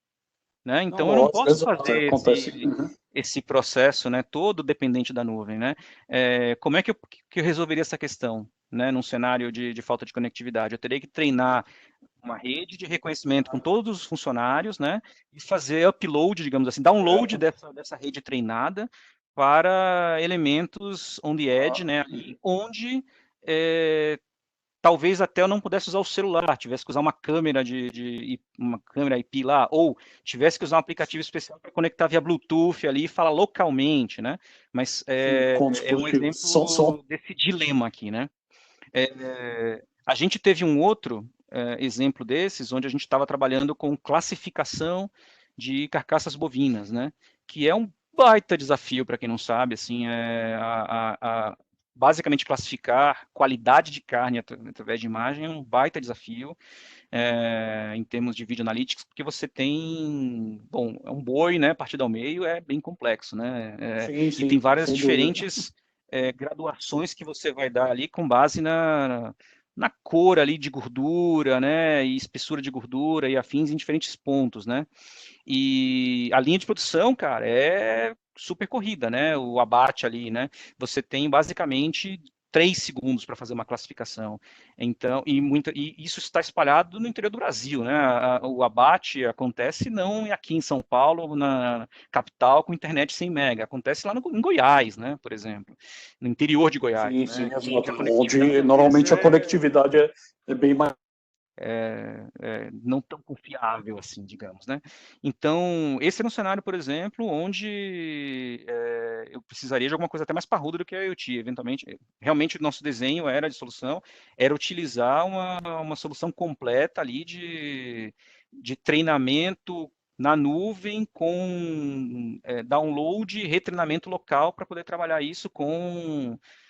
né? Então eu não posso fazer esse processo, né, todo dependente da nuvem, né? Como é que eu resolveria essa questão, né, num cenário de falta de conectividade? Eu teria que treinar uma rede de reconhecimento com todos os funcionários, né, e fazer upload, digamos assim, download dessa rede treinada para elementos on the edge, né, onde talvez até eu não pudesse usar o celular, tivesse que usar uma câmera uma câmera IP lá, ou tivesse que usar um aplicativo especial para conectar via Bluetooth ali e falar localmente, né? Mas é um exemplo desse dilema aqui, né? A gente teve um outro exemplo desses, onde a gente estava trabalhando com classificação de carcaças bovinas, né? Que é um baita desafio para quem não sabe, assim, basicamente classificar qualidade de carne através de imagem é um baita desafio em termos de vídeo analytics, porque você tem, bom, é um boi, né, partido ao meio é bem complexo, né, sim, e tem várias diferentes graduações que você vai dar ali com base na cor ali de gordura, né, e espessura de gordura e afins em diferentes pontos, né, e a linha de produção, cara, é super corrida, né? O abate ali, né? Você tem basicamente 3 segundos para fazer uma classificação. Então, e isso está espalhado no interior do Brasil, né? O abate acontece não aqui em São Paulo, na capital, com internet 100 mega. Acontece lá em Goiás, né? Por exemplo. No interior de Goiás. Sim, né? exato. Onde normalmente a conectividade é bem mais. Não tão confiável assim, digamos, né? Então, esse era um cenário, por exemplo, onde eu precisaria de alguma coisa até mais parruda do que a IoT, eventualmente. Realmente, o nosso desenho de solução era utilizar uma solução completa ali de treinamento na nuvem com download e retreinamento local para poder trabalhar isso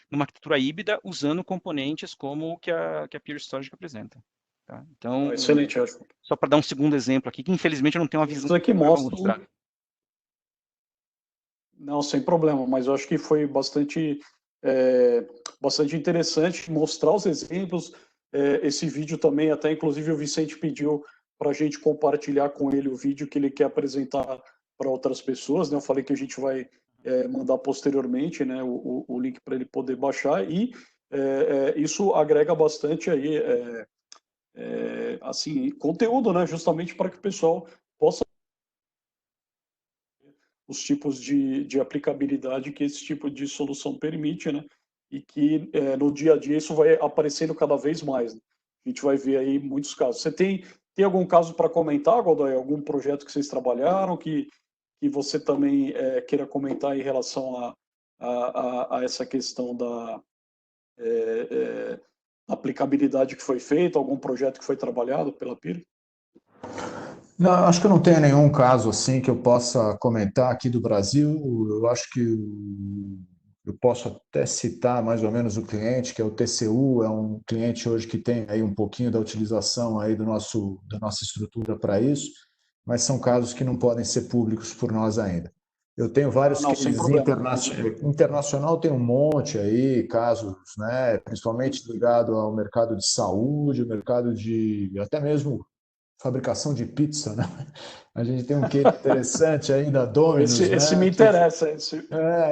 numa arquitetura híbrida usando componentes como o que a Pure Storage apresenta. Tá? Então, Excelente, acho. Só para dar um segundo exemplo aqui, que infelizmente eu não tenho uma visão. Isso aqui mostra. Não, sem problema, mas eu acho que foi bastante interessante mostrar os exemplos. Esse vídeo também, até inclusive o Vicente pediu para a gente compartilhar com ele o vídeo que ele quer apresentar para outras pessoas, né? Eu falei que a gente vai mandar posteriormente, né, o link para ele poder baixar, e isso agrega bastante aí, assim, conteúdo, né, justamente para que o pessoal possa os tipos de aplicabilidade que esse tipo de solução permite, né? E que no dia a dia isso vai aparecendo cada vez mais, né? A gente vai ver aí muitos casos. Você tem algum caso para comentar, Godoy? Algum projeto que vocês trabalharam que você também queira comentar em relação a essa questão da aplicabilidade que foi feita, algum projeto que foi trabalhado pela PIR? Não, acho que eu não tenho nenhum caso assim que eu possa comentar aqui do Brasil. Eu acho que eu posso até citar mais ou menos o cliente, que é o TCU, é um cliente hoje que tem aí um pouquinho da utilização aí da nossa estrutura para isso, mas são casos que não podem ser públicos por nós ainda. Eu tenho vários cases internacional, tem um monte aí, casos, né, principalmente ligado ao mercado de saúde, o mercado de até mesmo fabricação de pizza, né? A gente tem um case interessante aí da Domino's, esse né? me interessa.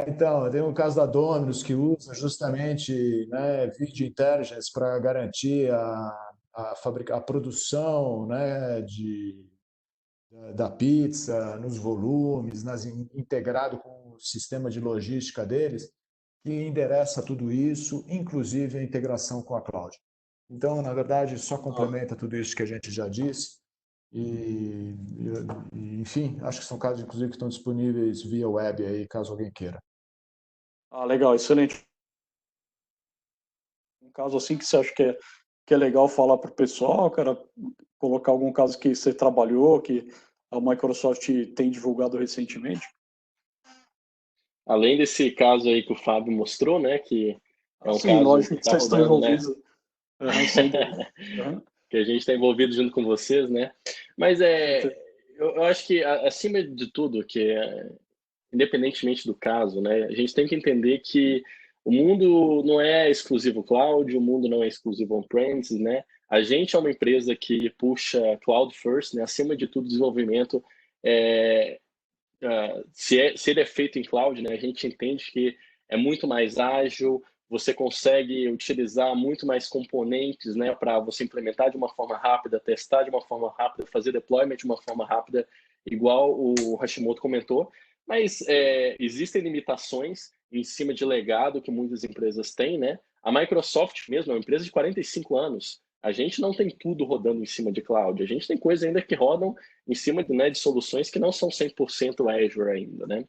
Então, tem um caso da Domino's que usa justamente, né, Video Intelligence para garantir a produção, né, da pizza, nos volumes, integrado com o sistema de logística deles, que endereça tudo isso, inclusive a integração com a cloud. Então, na verdade, só complementa tudo isso que a gente já disse. Enfim, acho que são casos, inclusive, que estão disponíveis via web aí, caso alguém queira. Legal, excelente. Um caso assim que você acha que é legal falar para o pessoal, cara, colocar algum caso que você trabalhou, que a Microsoft tem divulgado recentemente? Além desse caso aí que o Fábio mostrou, né, que é um Sim, caso lógico que que está vocês estão rodando, né? envolvidos. Sem dúvida. Que a gente está envolvido junto com vocês, né? Mas eu acho que acima de tudo, independentemente do caso, né, a gente tem que entender que o mundo não é exclusivo cloud, o mundo não é exclusivo on-premises, né? A gente é uma empresa que puxa cloud first, né? Acima de tudo, desenvolvimento se ele é feito em cloud, né, a gente entende que é muito mais ágil, você consegue utilizar muito mais componentes, né, para você implementar de uma forma rápida, testar de uma forma rápida, fazer deployment de uma forma rápida, igual o Hashimoto comentou. Mas existem limitações em cima de legado que muitas empresas têm, né? A Microsoft mesmo é uma empresa de 45 anos. A gente não tem tudo rodando em cima de cloud. A gente tem coisas ainda que rodam em cima de soluções que não são 100% Azure ainda, né?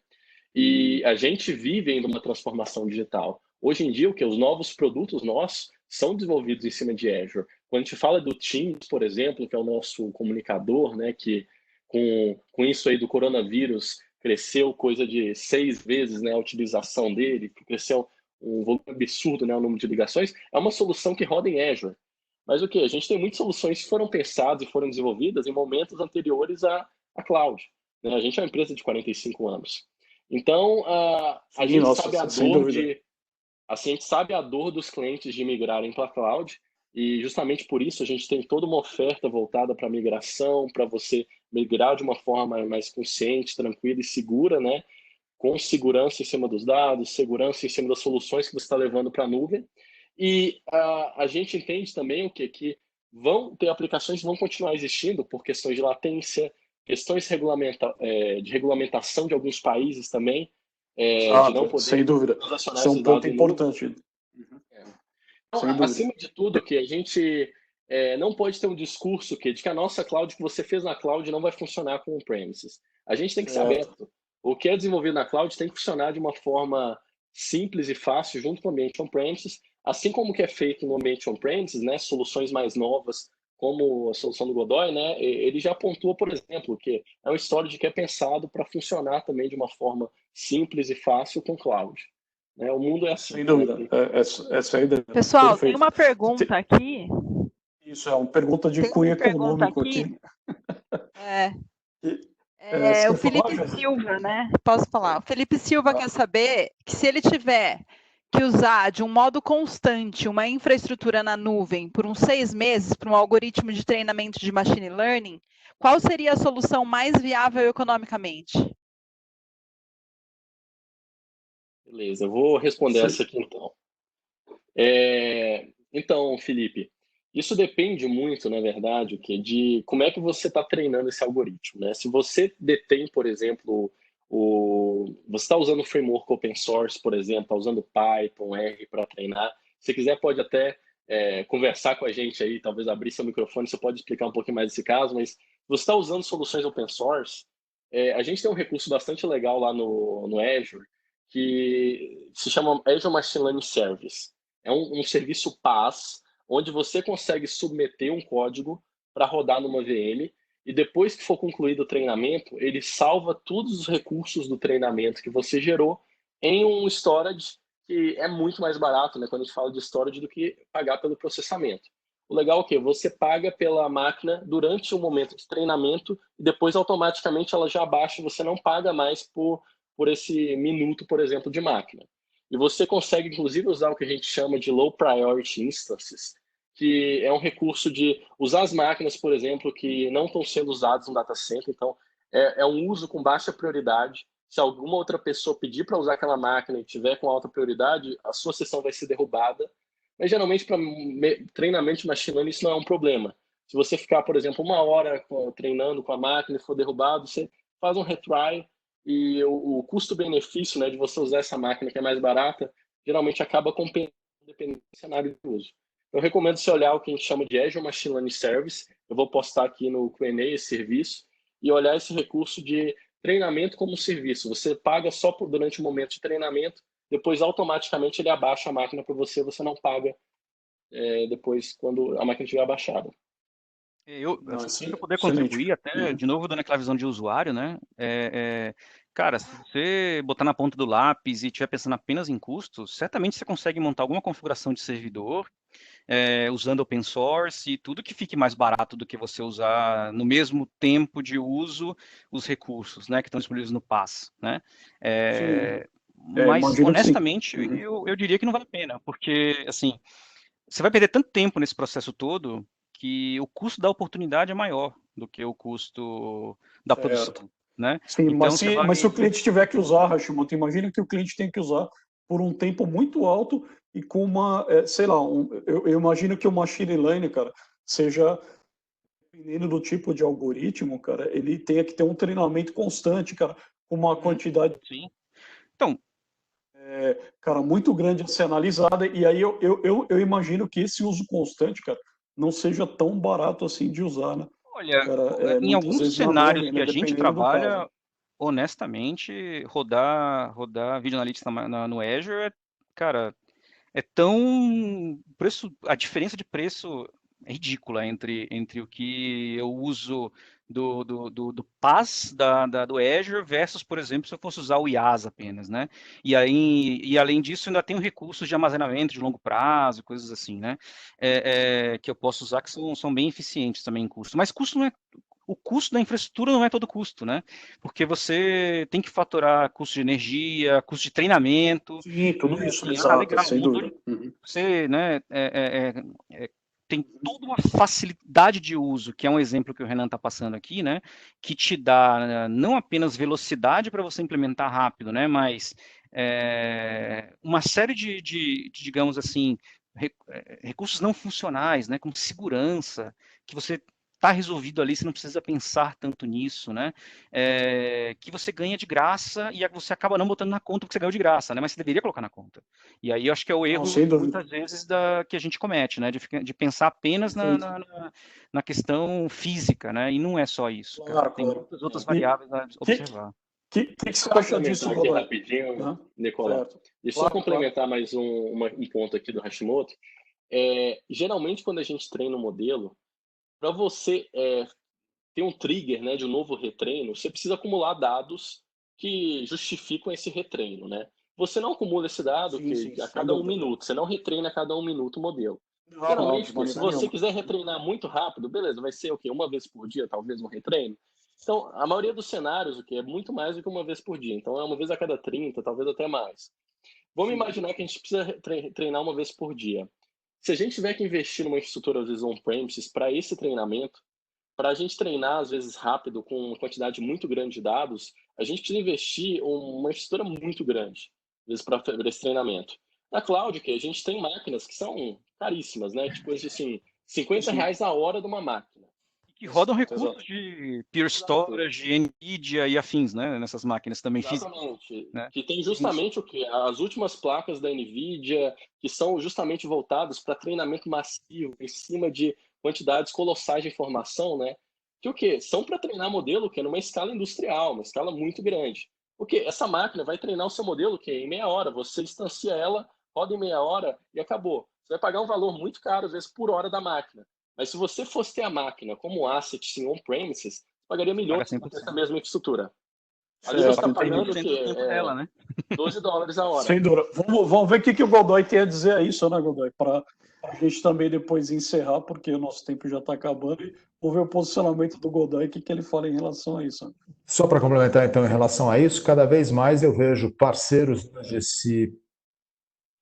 E a gente vive ainda uma transformação digital. Hoje em dia, os novos produtos nossos são desenvolvidos em cima de Azure. Quando a gente fala do Teams, por exemplo, que é o nosso comunicador, né, que com isso aí do coronavírus cresceu coisa de 6 vezes, né, a utilização dele, cresceu um volume absurdo, né, o número de ligações, é uma solução que roda em Azure. Mas o que? A gente tem muitas soluções que foram pensadas e foram desenvolvidas em momentos anteriores à cloud. Né? A gente é uma empresa de 45 anos. Então, a gente sabe a dor assim, a gente sabe a dor dos clientes de migrarem para a cloud, e justamente por isso a gente tem toda uma oferta voltada para migração, para você migrar de uma forma mais consciente, tranquila e segura, né? Com segurança em cima dos dados, segurança em cima das soluções que você está levando para a nuvem. E a gente entende também o que vão ter aplicações que vão continuar existindo por questões de latência, questões de regulamentação de alguns países também, de não poder sem dúvida. Isso é um ponto importante. Então, acima de tudo, que a gente não pode ter um discurso de que a nossa cloud que você fez na cloud não vai funcionar com on-premises. A gente tem que ser aberto. O que é desenvolvido na cloud tem que funcionar de uma forma simples e fácil junto com o ambiente on-premises, assim como o que é feito no ambiente on-premises, né, soluções mais novas, como a solução do Godoy, né, ele já pontua, por exemplo, que é um storage que é pensado para funcionar também de uma forma simples e fácil com cloud. Né, o mundo é assim. Sem dúvida, essa é a ideia. Pessoal, tem uma pergunta aqui. Isso é uma pergunta de Tem cunho uma pergunta econômico aqui. aqui. É, Você o quer falar, Felipe Jéssica? Silva, né? Posso falar? O Felipe Silva quer saber que se ele tiver que usar de um modo constante uma infraestrutura na nuvem por uns 6 meses para um algoritmo de treinamento de machine learning, qual seria a solução mais viável economicamente? Beleza, eu vou responder essa aqui então. Então, Felipe, isso depende muito, na verdade, de como é que você está treinando esse algoritmo, né? Se você detém, por exemplo, você está usando o framework open source, por exemplo, está usando Python, R para treinar. Se quiser, pode até conversar com a gente aí, talvez abrir seu microfone, você pode explicar um pouquinho mais desse caso, mas se você está usando soluções open source, a gente tem um recurso bastante legal lá no Azure, que se chama Azure Machine Learning Service. É um serviço PaaS, onde você consegue submeter um código para rodar numa VM e depois que for concluído o treinamento, ele salva todos os recursos do treinamento que você gerou em um storage que é muito mais barato, né, quando a gente fala de storage, do que pagar pelo processamento. O legal é que você paga pela máquina durante o momento de treinamento e depois automaticamente ela já baixa e você não paga mais por esse minuto, por exemplo, de máquina. E você consegue, inclusive, usar o que a gente chama de Low Priority Instances, que é um recurso de usar as máquinas, por exemplo, que não estão sendo usadas no data center. Então, é um uso com baixa prioridade. Se alguma outra pessoa pedir para usar aquela máquina e tiver com alta prioridade, a sua sessão vai ser derrubada. Mas, geralmente, para treinamento de machine learning, isso não é um problema. Se você ficar, por exemplo, 1 hora treinando com a máquina e for derrubado, você faz um retry, e o custo-benefício, né, de você usar essa máquina que é mais barata, geralmente acaba compensando dependendo do cenário de uso. Eu recomendo você olhar o que a gente chama de Azure Machine Learning Service. Eu vou postar aqui no Q&A esse serviço e olhar esse recurso de treinamento como serviço. Você paga só durante o momento de treinamento, depois automaticamente ele abaixa a máquina para você, você não paga depois quando a máquina estiver abaixada. Se eu puder contribuir, até de novo dando aquela visão de usuário, né? Cara, se você botar na ponta do lápis e estiver pensando apenas em custos, certamente você consegue montar alguma configuração de servidor usando open source e tudo que fique mais barato do que você usar no mesmo tempo de uso os recursos, né, que estão disponíveis no PaaS, né? Mas honestamente, eu diria que não vale a pena, porque assim, você vai perder tanto tempo nesse processo todo que o custo da oportunidade é maior do que o custo da produção, né? Sim, então, mas se o cliente tiver que usar, Hashimoto, imagina que o cliente tem que usar por um tempo muito alto e com uma, sei lá, eu imagino que o machine learning, cara, seja, dependendo do tipo de algoritmo, cara, ele tenha que ter um treinamento constante, cara, com uma quantidade... Sim. Então... cara, muito grande a ser analisada, e aí eu imagino que esse uso constante, cara, não seja tão barato assim de usar, né? Olha, cara, em alguns cenários nuvem, que né, a gente trabalha, honestamente, rodar Video Analytics no Azure, cara, é tão... a diferença de preço é ridícula entre o que eu uso do PaaS do Azure versus, por exemplo, se eu fosse usar o IaaS apenas, né? E além disso, ainda tem recursos de armazenamento de longo prazo, coisas assim, né? Que eu posso usar que são bem eficientes também em custo. Mas custo não é... O custo da infraestrutura não é todo custo, né? Porque você tem que faturar custo de energia, custo de treinamento. Sim, tudo isso, assim, exato, legal, sem dúvida. Você, né, tem toda uma facilidade de uso, que é um exemplo que o Renan está passando aqui, né? Que te dá não apenas velocidade para você implementar rápido, né? Mas uma série de digamos assim, recursos não funcionais, né? Como segurança, que você está resolvido ali, você não precisa pensar tanto nisso, né? Que você ganha de graça e você acaba não botando na conta o que você ganhou de graça, né? Mas você deveria colocar na conta. E aí eu acho que é o erro, muitas vezes, que a gente comete, né? De pensar apenas na questão física, né? E não é só isso, cara. Tem muitas outras variáveis a observar. O que você acha disso, aqui rapidinho, Nicolau? Deixa eu só complementar mais um ponto aqui do Hashimoto. Geralmente, quando a gente treina um modelo, para você ter um trigger, né, de um novo retreino, você precisa acumular dados que justificam esse retreino, né? Você não acumula esse dado a cada 1 minuto, você não retreina a cada 1 minuto o modelo. Geralmente, de pô, se maneira você nenhuma. quiser retreinar muito rápido, beleza, vai ser o quê? Uma vez por dia, talvez um retreino. Então, a maioria dos cenários, o que é muito mais do que uma vez por dia. Então, é uma vez a cada 30, talvez até mais. Vamos imaginar que a gente precisa treinar uma vez por dia. Se a gente tiver que investir numa infraestrutura, às vezes on-premises, para esse treinamento, para a gente treinar, às vezes, rápido, com uma quantidade muito grande de dados, a gente precisa investir uma infraestrutura muito grande, às vezes, para esse treinamento. Na cloud, que a gente tem máquinas que são caríssimas, né? Tipo, assim, R$50 a hora de uma máquina. Que rodam recursos Exato. de Pure Storage, NVIDIA e afins, né? Nessas máquinas também físicas. Exatamente. Né? Que tem justamente o quê? As últimas placas da NVIDIA, que são justamente voltadas para treinamento massivo, em cima de quantidades colossais de informação, né? Que o quê? São para treinar modelo que é numa escala industrial, uma escala muito grande. Porque essa máquina vai treinar o seu modelo que em meia hora, você distancia ela, roda em meia hora e acabou. Você vai pagar um valor muito caro, às vezes, por hora da máquina. Mas se você fosse ter a máquina como asset em on-premises, pagaria milhões Paga por 100%. essa mesma infraestrutura. Ali você está pagando o 100% do quê? tempo dela, né? $12 a hora. Sem dúvida. Vamos ver o que o Godoy tem a dizer a isso, né, Godoy? Para a gente também depois encerrar, porque o nosso tempo já está acabando, e vou ver o posicionamento do Godoy, o que ele fala em relação a isso. Só para complementar, então, em relação a isso, cada vez mais eu vejo parceiros se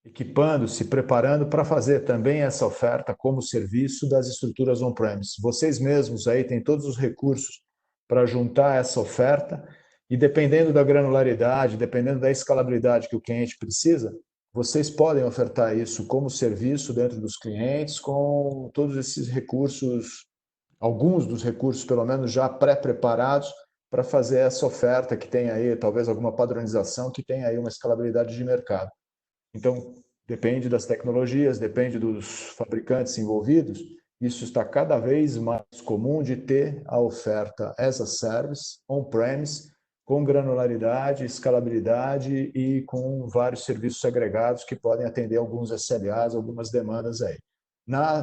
equipando, se preparando para fazer também essa oferta como serviço das estruturas on-premise. Vocês mesmos aí têm todos os recursos para juntar essa oferta e, dependendo da granularidade, dependendo da escalabilidade que o cliente precisa, vocês podem ofertar isso como serviço dentro dos clientes com todos esses recursos, alguns dos recursos pelo menos já pré-preparados para fazer essa oferta que tem aí talvez alguma padronização, que tem aí uma escalabilidade de mercado. Então, depende das tecnologias, depende dos fabricantes envolvidos. Isso está cada vez mais comum de ter a oferta as a service, on-premise, com granularidade, escalabilidade e com vários serviços agregados que podem atender alguns SLAs, algumas demandas aí.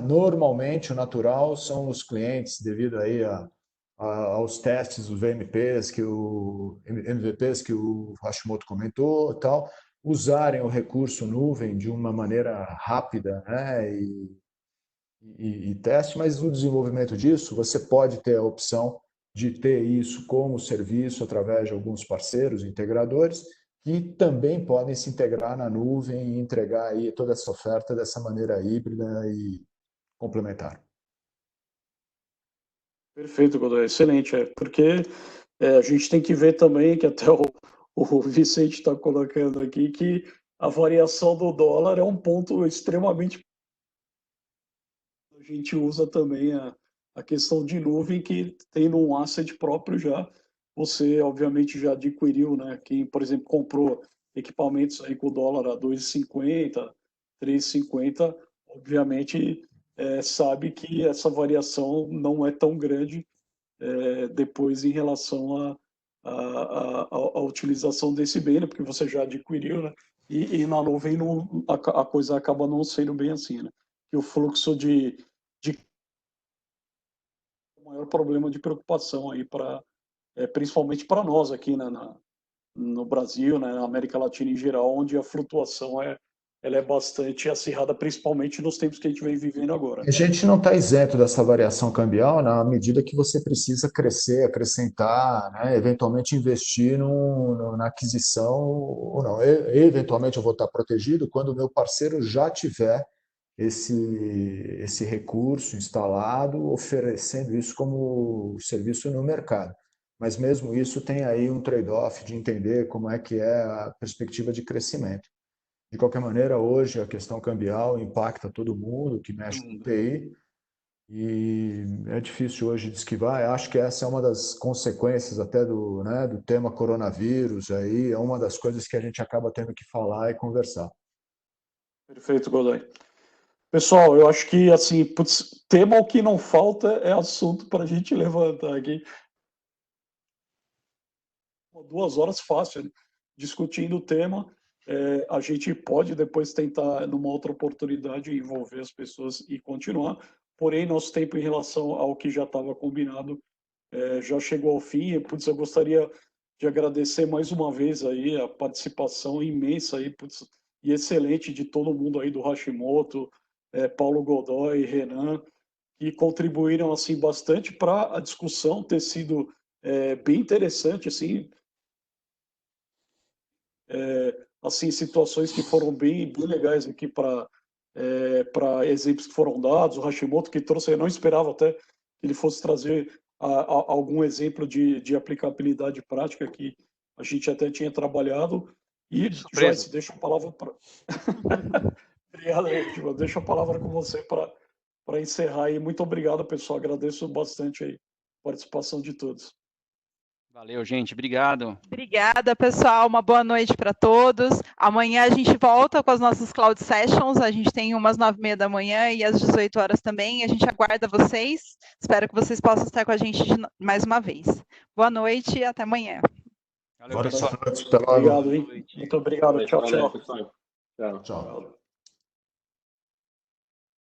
Normalmente, o natural são os clientes, devido aí aos testes, os VMPs, MVPs que o Hashimoto comentou, tal, usarem o recurso nuvem de uma maneira rápida, né, e teste, mas no desenvolvimento disso você pode ter a opção de ter isso como serviço através de alguns parceiros, integradores, que também podem se integrar na nuvem e entregar aí toda essa oferta dessa maneira híbrida e complementar. Perfeito, Godoy, excelente. Porque a gente tem que ver também, que até o Vicente está colocando aqui, que a variação do dólar é um ponto extremamente. A gente usa também a questão de nuvem, que tendo um asset próprio já, você obviamente já adquiriu, né? Quem, por exemplo, comprou equipamentos aí com o dólar a 2,50, 3,50, obviamente sabe que essa variação não é tão grande depois em relação à utilização desse bem, né? Porque você já adquiriu, né? E na nuvem a coisa acaba não sendo bem assim, né? Que o fluxo de o maior problema de preocupação aí principalmente para nós aqui, né, no Brasil, né, na América Latina em geral, onde a flutuação ela é bastante acirrada, principalmente nos tempos que a gente vem vivendo agora. A gente não está isento dessa variação cambial na medida que você precisa crescer, acrescentar, né, eventualmente investir na aquisição ou não. Eventualmente eu vou estar protegido quando o meu parceiro já tiver esse recurso instalado, oferecendo isso como serviço no mercado. Mas mesmo isso tem aí um trade-off de entender como é que é a perspectiva de crescimento. De qualquer maneira, hoje a questão cambial impacta todo mundo que mexe com TI e é difícil hoje de esquivar. Eu acho que essa é uma das consequências até do tema coronavírus, aí é uma das coisas que a gente acaba tendo que falar e conversar. Perfeito, Godoy. Pessoal, eu acho que, assim, tema o que não falta é assunto para a gente levantar aqui. 2 horas fácil, né? Discutindo o tema. A gente pode depois tentar, numa outra oportunidade, envolver as pessoas e continuar. Porém, nosso tempo em relação ao que já estava combinado já chegou ao fim. Eu gostaria de agradecer mais uma vez aí a participação imensa aí, e excelente de todo mundo aí do Hashimoto, Paulo Godoy, Renan, que contribuíram assim bastante para a discussão ter sido bem interessante, assim, situações que foram bem legais aqui para exemplos que foram dados. O Hashimoto que trouxe, eu não esperava até que ele fosse trazer algum exemplo de aplicabilidade prática que a gente até tinha trabalhado. E, Joyce, deixa a palavra para... Obrigado, Edmar. Deixa a palavra com você para encerrar aí. Muito obrigado, pessoal. Agradeço bastante aí a participação de todos. Valeu, gente. Obrigado. Obrigada, pessoal. Uma boa noite para todos. Amanhã a gente volta com as nossas Cloud Sessions. A gente tem umas 9h30 da manhã e às 18 horas também. A gente aguarda vocês. Espero que vocês possam estar com a gente mais uma vez. Boa noite e até amanhã. Valeu, pessoal. Obrigado, hein? Muito obrigado. Tchau, tchau. Tchau. Tchau.